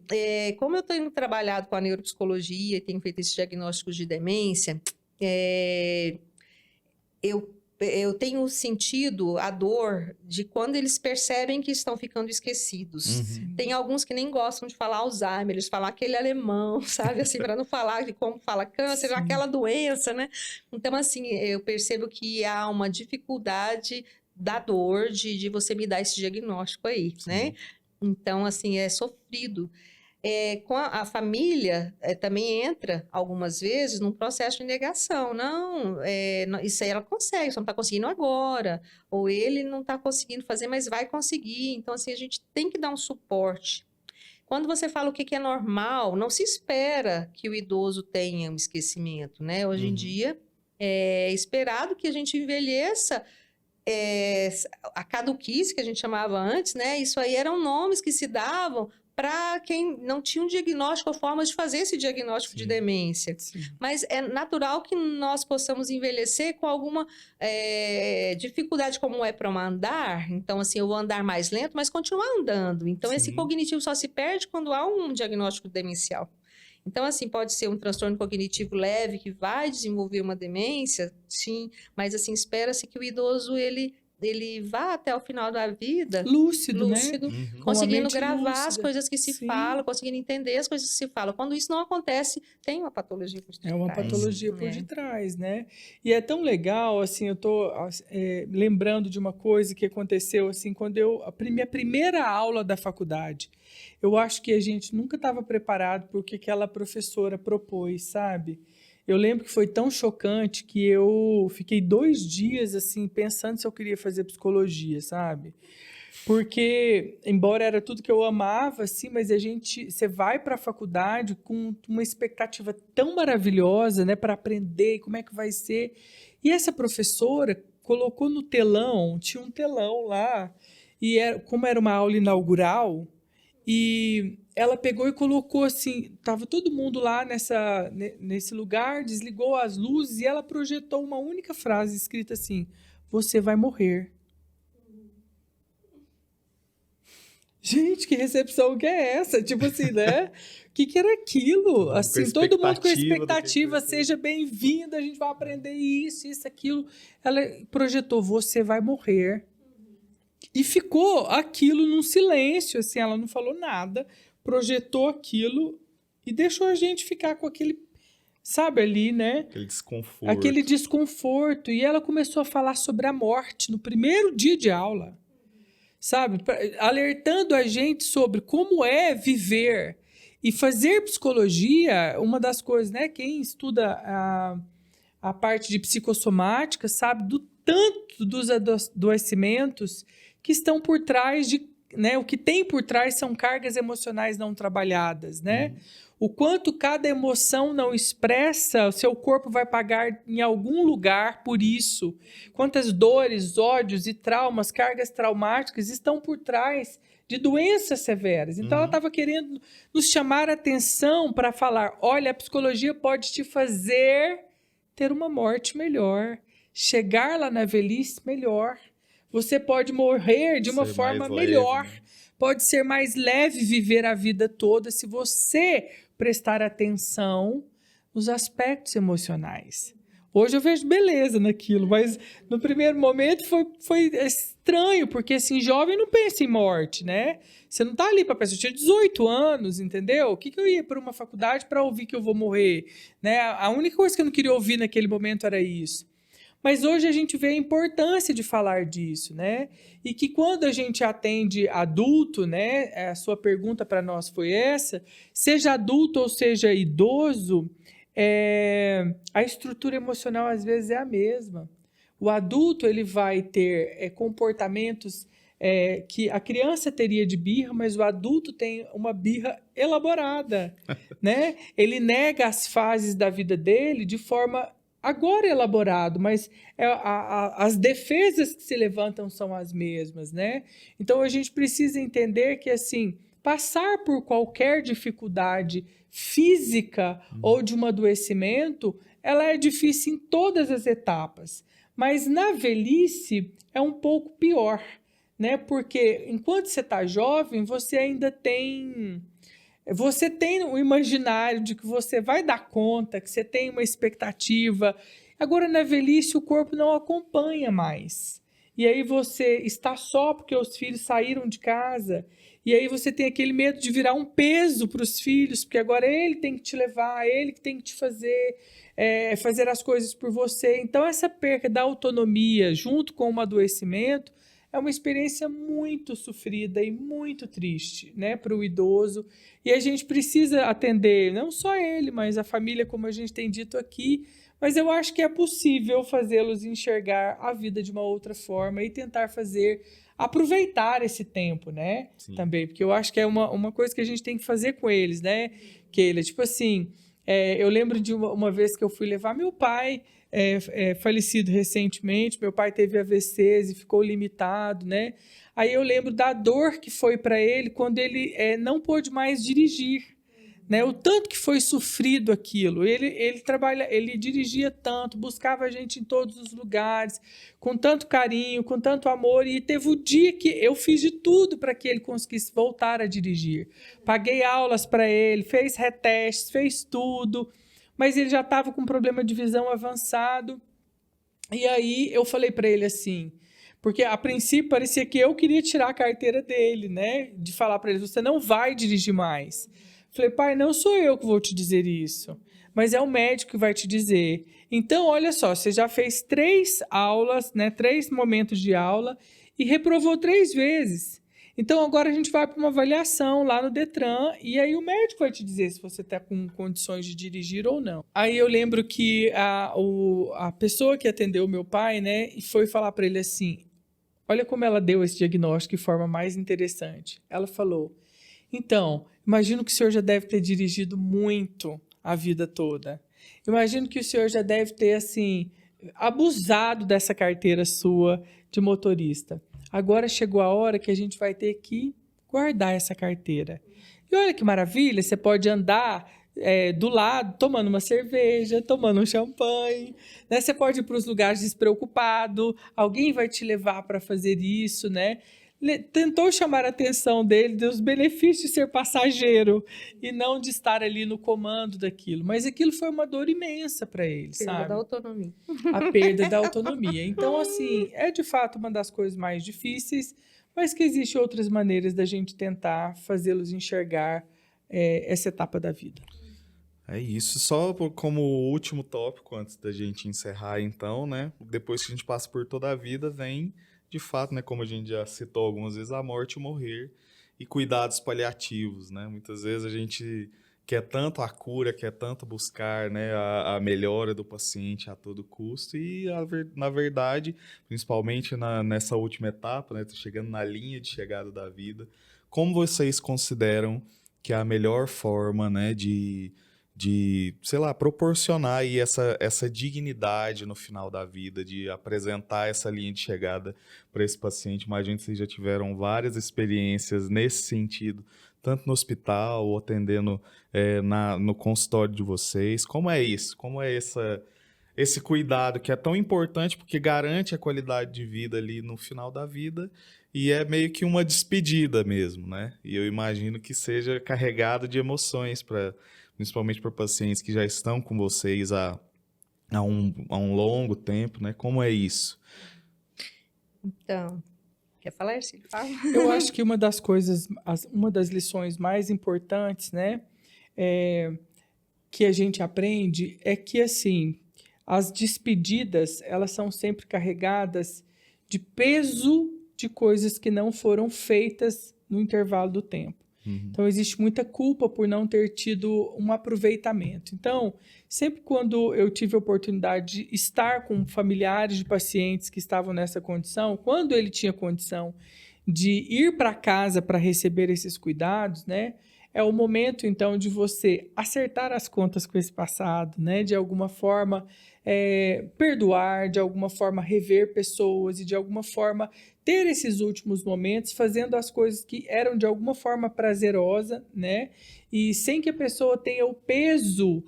como eu tenho trabalhado com a neuropsicologia e tenho feito esses diagnósticos de demência, eu tenho sentido a dor de quando eles percebem que estão ficando esquecidos. Tem alguns que nem gostam de falar Alzheimer, eles falam aquele alemão, sabe? Assim, para não falar de como fala câncer, aquela doença, né? Então, assim, eu percebo que há uma dificuldade da dor de você me dar esse diagnóstico aí, né? Então, assim, é sofrido. Com a família, também entra, algumas vezes, num processo de negação. Não, isso aí ela consegue, só não está conseguindo agora. Ou ele não está conseguindo fazer, mas vai conseguir. Então, assim, a gente tem que dar um suporte. Quando você fala o que é normal, não se espera que o idoso tenha um esquecimento, né? Hoje em dia, é esperado que a gente envelheça a caduquice, que a gente chamava antes, né? Isso aí eram nomes que se davam para quem não tinha um diagnóstico ou formas de fazer esse diagnóstico de demência. Mas é natural que nós possamos envelhecer com alguma dificuldade, como é para andar. Então, assim, eu vou andar mais lento, mas continuar andando. Então, esse cognitivo só se perde quando há um diagnóstico demencial. Então, assim, pode ser um transtorno cognitivo leve que vai desenvolver uma demência, sim, mas, assim, espera-se que o idoso, ele vá até o final da vida lúcido, né? Conseguindo gravar lúcida. as coisas que se falam, conseguindo entender as coisas que se falam. Quando isso não acontece, tem uma patologia por detrás. É uma patologia por detrás, né? E é tão legal, assim, eu tô lembrando de uma coisa que aconteceu, assim, quando minha primeira aula da faculdade, eu acho que a gente nunca estava preparado para o que aquela professora propôs, sabe? Eu lembro que foi tão chocante que eu fiquei 2 dias, assim, pensando se eu queria fazer psicologia, sabe? Porque, embora era tudo que eu amava, assim, mas você vai para a faculdade com uma expectativa tão maravilhosa, né, para aprender como é que vai ser. E essa professora colocou no telão, tinha um telão lá, e como era uma aula inaugural, e ela pegou e colocou assim, tava todo mundo lá nesse lugar, desligou as luzes e ela projetou uma única frase escrita assim: você vai morrer. Gente, que recepção que é essa? Tipo assim, né? O que era aquilo? Assim, todo mundo com expectativa, seja bem-vindo, a gente vai aprender isso, aquilo. Ela projetou, você vai morrer. E ficou aquilo num silêncio, assim, ela não falou nada, projetou aquilo e deixou a gente ficar com aquele, sabe, ali, né? Aquele desconforto. Aquele desconforto. E ela começou a falar sobre a morte no primeiro dia de aula. Sabe, alertando a gente sobre como é viver e fazer psicologia. Uma das coisas, né, quem estuda a parte de psicossomática sabe do tanto dos adoecimentos que estão por trás né, o que tem por trás são cargas emocionais não trabalhadas, né? O quanto cada emoção não expressa, o seu corpo vai pagar em algum lugar por isso. Quantas dores, ódios e traumas, cargas traumáticas estão por trás de doenças severas. Então, ela estava querendo nos chamar a atenção para falar, olha, a psicologia pode te fazer ter uma morte melhor, chegar lá na velhice melhor. Você pode morrer de uma forma melhor. Leve, né? Pode ser mais leve viver a vida toda se você prestar atenção nos aspectos emocionais. Hoje eu vejo beleza naquilo, mas no primeiro momento foi estranho, porque assim, jovem não pensa em morte, né? Você não tá ali para pensar, eu tinha 18 anos, entendeu? O que eu ia para uma faculdade para ouvir que eu vou morrer? Né? A única coisa que eu não queria ouvir naquele momento era isso. Mas hoje a gente vê a importância de falar disso, né? E que quando a gente atende adulto, né? A sua pergunta para nós foi essa, seja adulto ou seja idoso, a estrutura emocional às vezes é a mesma. O adulto ele vai ter comportamentos que a criança teria de birra, mas o adulto tem uma birra elaborada, né? Ele nega as fases da vida dele de forma agora elaborado, mas as defesas que se levantam são as mesmas, né? Então a gente precisa entender que assim, passar por qualquer dificuldade física ou de um adoecimento, ela é difícil em todas as etapas, mas na velhice é um pouco pior, né? Porque enquanto você está jovem, você ainda tem o imaginário de que você vai dar conta, que você tem uma expectativa. Agora, na velhice, o corpo não acompanha mais. E aí você está só porque os filhos saíram de casa. E aí você tem aquele medo de virar um peso para os filhos, porque agora ele tem que te levar, ele que tem que te fazer as coisas por você. Então, essa perda da autonomia, junto com o adoecimento, é uma experiência muito sofrida e muito triste, né, para o idoso. E a gente precisa atender não só ele, mas a família, como a gente tem dito aqui. Mas eu acho que é possível fazê-los enxergar a vida de uma outra forma e tentar aproveitar esse tempo, né? Sim. Também, porque eu acho que é uma coisa que a gente tem que fazer com eles, né, Keila? Tipo assim, eu lembro de uma vez que eu fui levar meu pai, falecido recentemente, meu pai teve AVCs e ficou limitado, né? Aí eu lembro da dor que foi para ele quando ele não pôde mais dirigir, né? O tanto que foi sofrido aquilo. Ele dirigia tanto, buscava a gente em todos os lugares, com tanto carinho, com tanto amor, e teve o dia que eu fiz de tudo para que ele conseguisse voltar a dirigir. Paguei aulas para ele, fez retestes, fez tudo, mas ele já estava com problema de visão avançado. E aí eu falei para ele assim, porque a princípio parecia que eu queria tirar a carteira dele, né? De falar para ele, você não vai dirigir mais. Falei, pai, não sou eu que vou te dizer isso, mas é o médico que vai te dizer. Então, olha só, você já fez 3 aulas, né? 3 momentos de aula e reprovou 3 vezes. Então, agora a gente vai para uma avaliação lá no Detran e aí o médico vai te dizer se você está com condições de dirigir ou não. Aí eu lembro que a pessoa que atendeu o meu pai, né, foi falar para ele assim, Olha como ela deu esse diagnóstico de forma mais interessante. Ela falou, então, imagino que o senhor já deve ter dirigido muito a vida toda. Imagino que o senhor já deve ter, assim, abusado dessa carteira sua de motorista. Agora chegou a hora que a gente vai ter que guardar essa carteira. E olha que maravilha, você pode andar do lado, tomando uma cerveja, tomando um champanhe, né? Você pode ir para os lugares despreocupado, alguém vai te levar para fazer isso, né? Tentou chamar a atenção dele dos benefícios de ser passageiro e não de estar ali no comando daquilo. Mas aquilo foi uma dor imensa para ele, sabe? Perda da autonomia. A perda da autonomia. Então, assim, é de fato uma das coisas mais difíceis, mas que existem outras maneiras da gente tentar fazê-los enxergar essa etapa da vida. É isso, só como último tópico, antes da gente encerrar então, né? Depois que a gente passa por toda a vida, vem, de fato, né? Como a gente já citou algumas vezes, a morte e o morrer e cuidados paliativos, né? Muitas vezes a gente quer tanto a cura, quer tanto buscar, né, a melhora do paciente a todo custo e, na verdade, principalmente nessa última etapa, né? Tô chegando na linha de chegada da vida, como vocês consideram que é a melhor forma, né, de sei lá, proporcionar aí essa dignidade no final da vida, de apresentar essa linha de chegada para esse paciente? Imagino que vocês já tiveram várias experiências nesse sentido, tanto no hospital ou atendendo no consultório de vocês. Como é isso? Como é esse cuidado que é tão importante porque garante a qualidade de vida ali no final da vida e é meio que uma despedida mesmo, né? E eu imagino que seja carregado de emoções principalmente para pacientes que já estão com vocês há um longo tempo, né? Como é isso? Então, quer falar, Ercílio? Fala. Eu acho que uma das coisas, uma das lições mais importantes, né, que a gente aprende é que, assim, as despedidas, elas são sempre carregadas de peso de coisas que não foram feitas no intervalo do tempo. Então, existe muita culpa por não ter tido um aproveitamento. Então, sempre quando eu tive a oportunidade de estar com familiares de pacientes que estavam nessa condição, quando ele tinha condição de ir para casa para receber esses cuidados, né? É o momento, então, de você acertar as contas com esse passado, né? De alguma forma, perdoar, de alguma forma, rever pessoas e, de alguma forma, ter esses últimos momentos fazendo as coisas que eram, de alguma forma, prazerosa, né? E sem que a pessoa tenha o peso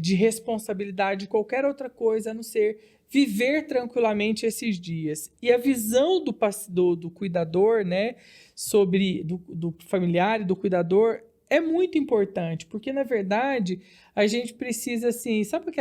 de responsabilidade de qualquer outra coisa, a não ser viver tranquilamente esses dias. E a visão do cuidador, né, do familiar e do cuidador é muito importante, porque, na verdade, a gente precisa, assim, sabe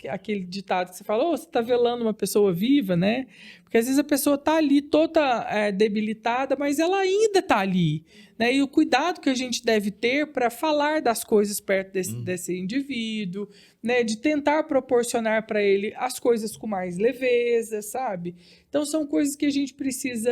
aquele ditado que você fala, você está velando uma pessoa viva, né? Porque, às vezes, a pessoa está ali toda debilitada, mas ela ainda está ali, né? E o cuidado que a gente deve ter para falar das coisas perto desse indivíduo, né? De tentar proporcionar para ele as coisas com mais leveza, sabe? Então, são coisas que a gente precisa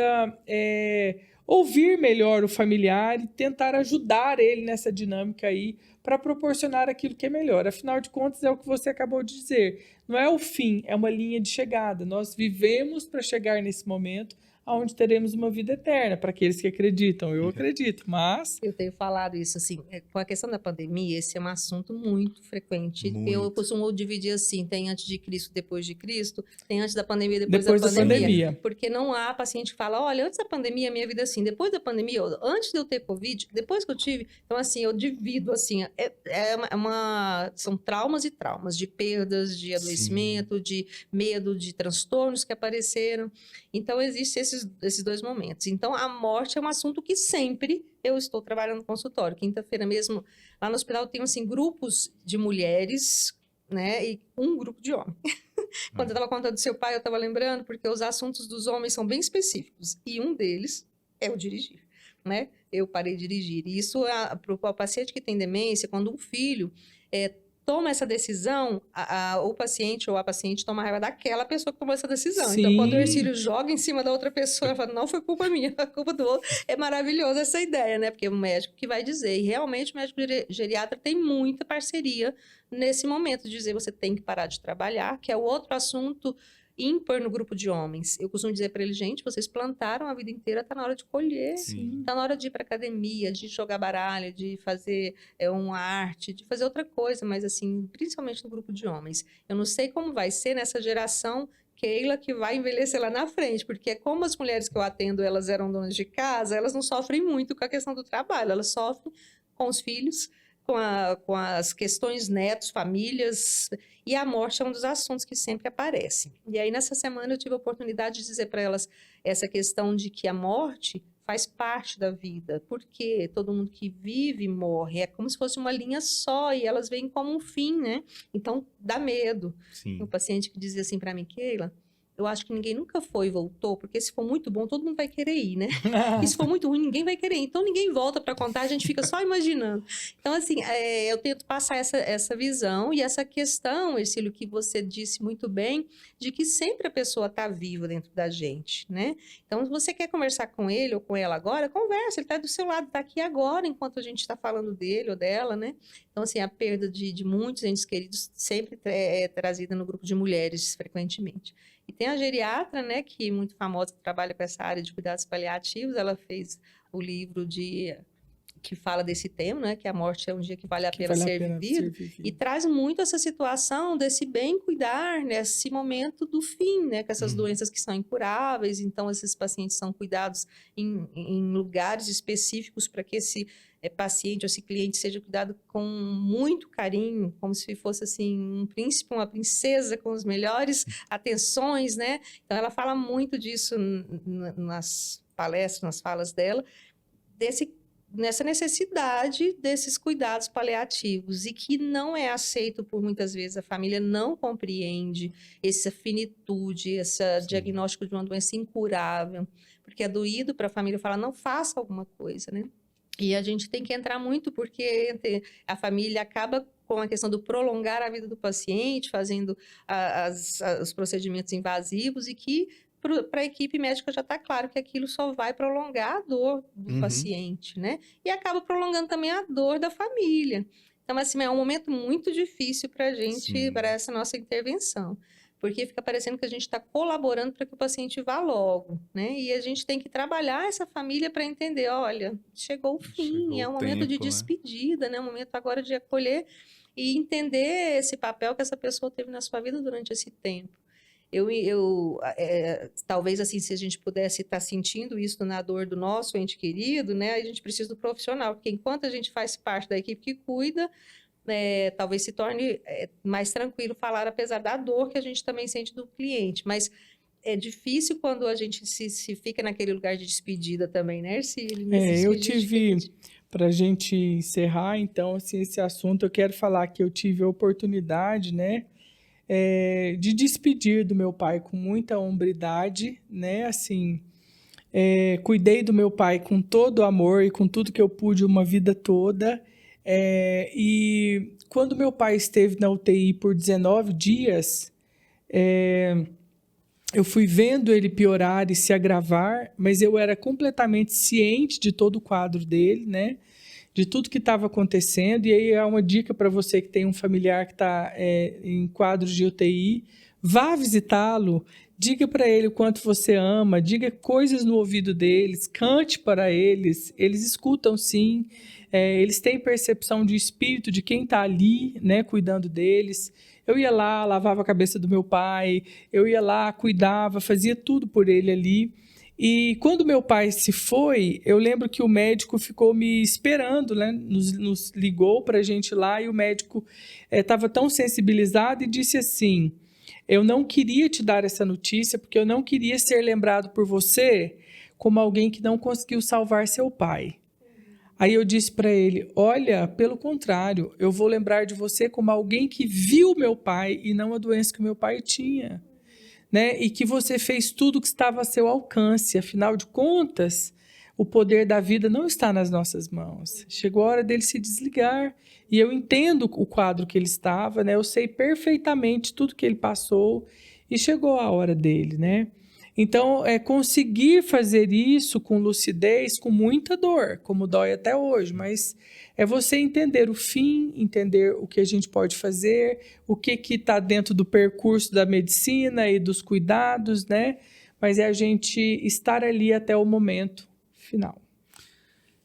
ouvir melhor o familiar e tentar ajudar ele nessa dinâmica aí para proporcionar aquilo que é melhor. Afinal de contas, é o que você acabou de dizer. Não é o fim, é uma linha de chegada. Nós vivemos para chegar nesse momento onde teremos uma vida eterna, para aqueles que acreditam. Eu acredito, mas... Eu tenho falado isso, assim, com a questão da pandemia, esse é um assunto muito frequente. Muito. Eu costumo dividir assim, tem antes de Cristo, depois de Cristo, tem antes da pandemia, depois da pandemia. pandemia. Porque não há paciente que fala, olha, antes da pandemia, minha vida é assim, depois da pandemia, antes de eu ter Covid, depois que eu tive... Então, assim, eu divido, assim, são traumas e traumas, de perdas, de adoecimento, Sim. de medo, de transtornos que apareceram. Então, existem esses dois momentos. Então, a morte é um assunto que sempre eu estou trabalhando no consultório. Quinta-feira mesmo, lá no hospital, tem, assim, grupos de mulheres, né, e um grupo de homens. Quando eu estava contando do seu pai, eu estava lembrando, porque os assuntos dos homens são bem específicos. E um deles é o dirigir, né? Eu parei de dirigir. E isso, para o paciente que tem demência, quando um filho toma essa decisão, o paciente ou a paciente toma raiva daquela pessoa que tomou essa decisão. Sim. Então, quando o Ercílio joga em cima da outra pessoa, ela fala, não foi culpa minha, a culpa do outro. É maravilhosa essa ideia, né? Porque é o médico que vai dizer. E realmente o médico geriatra tem muita parceria nesse momento de dizer você tem que parar de trabalhar, que é o outro assunto ímpar no grupo de homens. Eu costumo dizer para ele, gente, vocês plantaram a vida inteira, tá na hora de colher. Sim. Tá na hora de ir para academia, de jogar baralho, de fazer uma arte, de fazer outra coisa, mas assim, principalmente no grupo de homens. Eu não sei como vai ser nessa geração Keila que vai envelhecer lá na frente, porque como as mulheres que eu atendo, elas eram donas de casa, elas não sofrem muito com a questão do trabalho, elas sofrem com os filhos, com as questões netos, famílias, e a morte é um dos assuntos que sempre aparece. E aí, nessa semana, eu tive a oportunidade de dizer para elas essa questão de que a morte faz parte da vida, porque todo mundo que vive morre, é como se fosse uma linha só, e elas veem como um fim, né? Então, dá medo. Sim. O paciente que dizia assim para mim, Keila, eu acho que ninguém nunca foi e voltou, porque se for muito bom, todo mundo vai querer ir, né? E se for muito ruim, ninguém vai querer ir. Então, ninguém volta para contar, a gente fica só imaginando. Então, assim, eu tento passar essa visão e essa questão, Ercílio, que você disse muito bem, de que sempre a pessoa está viva dentro da gente, né? Então, se você quer conversar com ele ou com ela agora, conversa, ele está do seu lado, está aqui agora, enquanto a gente está falando dele ou dela, né? Então, assim, a perda de muitos entes queridos sempre é trazida no grupo de mulheres, frequentemente. E tem a geriatra, né, que é muito famosa, que trabalha com essa área de cuidados paliativos, ela fez o livro que fala desse tema, né, que a morte é um dia que vale a pena ser vivido, e traz muito essa situação desse bem cuidar nesse momento do fim, né, com essas doenças que são incuráveis, então esses pacientes são cuidados em lugares específicos para que esse paciente ou esse cliente seja cuidado com muito carinho, como se fosse assim um príncipe, uma princesa com as melhores atenções, né? Então ela fala muito disso nas palestras, nas falas dela, nessa necessidade desses cuidados paliativos e que não é aceito por muitas vezes, a família não compreende essa finitude, esse diagnóstico de uma doença incurável, porque é doído para a família falar, não faça alguma coisa, né? E a gente tem que entrar muito porque a família acaba com a questão do prolongar a vida do paciente, fazendo os procedimentos invasivos e que para a equipe médica já está claro que aquilo só vai prolongar a dor do paciente, né? E acaba prolongando também a dor da família. Então, assim, é um momento muito difícil para a gente, para essa nossa intervenção. Porque fica parecendo que a gente está colaborando para que o paciente vá logo, né? E a gente tem que trabalhar essa família para entender, olha, chegou o fim, é um momento de despedida, né? Um momento agora de acolher e entender esse papel que essa pessoa teve na sua vida durante esse tempo. Talvez assim, se a gente pudesse estar sentindo isso na dor do nosso ente querido, né? A gente precisa do profissional, porque enquanto a gente faz parte da equipe que cuida, talvez se torne mais tranquilo falar, apesar da dor que a gente também sente do cliente, mas é difícil quando a gente se fica naquele lugar de despedida também, né, Ercílio? Eu tive, para a gente encerrar, então, assim, esse assunto, eu quero falar que eu tive a oportunidade, né, de despedir do meu pai com muita hombridade, né, assim, cuidei do meu pai com todo o amor e com tudo que eu pude uma vida toda. E quando meu pai esteve na UTI por 19 dias, eu fui vendo ele piorar e se agravar, mas eu era completamente ciente de todo o quadro dele, né? De tudo que estava acontecendo. E aí é uma dica para você que tem um familiar que está em quadro de UTI, vá visitá-lo, diga para ele o quanto você ama, diga coisas no ouvido deles, cante para eles escutam sim, eles têm percepção de espírito de quem está ali, né, cuidando deles. Eu ia lá, lavava a cabeça do meu pai, eu ia lá, cuidava, fazia tudo por ele ali. E quando meu pai se foi, eu lembro que o médico ficou me esperando, né? Nos ligou para a gente ir lá e o médico estava tão sensibilizado e disse assim, eu não queria te dar essa notícia porque eu não queria ser lembrado por você como alguém que não conseguiu salvar seu pai. Aí eu disse para ele, olha, pelo contrário, eu vou lembrar de você como alguém que viu meu pai e não a doença que meu pai tinha, né? E que você fez tudo que estava a seu alcance. Afinal de contas, o poder da vida não está nas nossas mãos. Chegou a hora dele se desligar e eu entendo o quadro que ele estava, né? Eu sei perfeitamente tudo que ele passou e chegou a hora dele, né? Então, conseguir fazer isso com lucidez, com muita dor, como dói até hoje, mas é você entender o fim, entender o que a gente pode fazer, o que está dentro do percurso da medicina e dos cuidados, né? Mas é a gente estar ali até o momento final.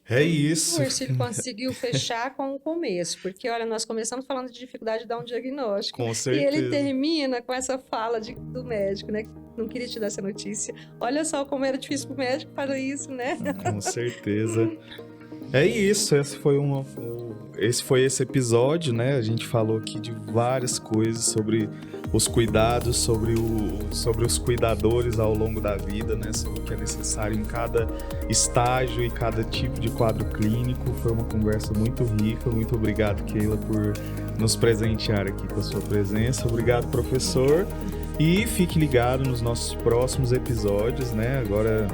É isso. O Hercílio conseguiu fechar com o começo, porque, olha, nós começamos falando de dificuldade de dar um diagnóstico. Com certeza. E ele termina com essa fala do médico, né? Não queria te dar essa notícia. Olha só como era difícil para o médico fazer isso, né? Com certeza. É isso, esse foi esse episódio, né? A gente falou aqui de várias coisas sobre os cuidados, sobre os cuidadores ao longo da vida, né? Sobre o que é necessário em cada estágio e cada tipo de quadro clínico. Foi uma conversa muito rica. Muito obrigado, Keila, por nos presentear aqui com a sua presença. Obrigado, professor. E fique ligado nos nossos próximos episódios, né? Agora,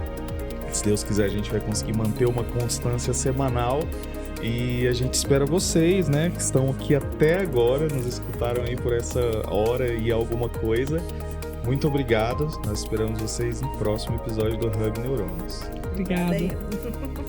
se Deus quiser, a gente vai conseguir manter uma constância semanal e a gente espera vocês, né, que estão aqui até agora, nos escutaram aí por essa hora e alguma coisa. Muito obrigado, nós esperamos vocês no próximo episódio do Hub Neurônios. Obrigada.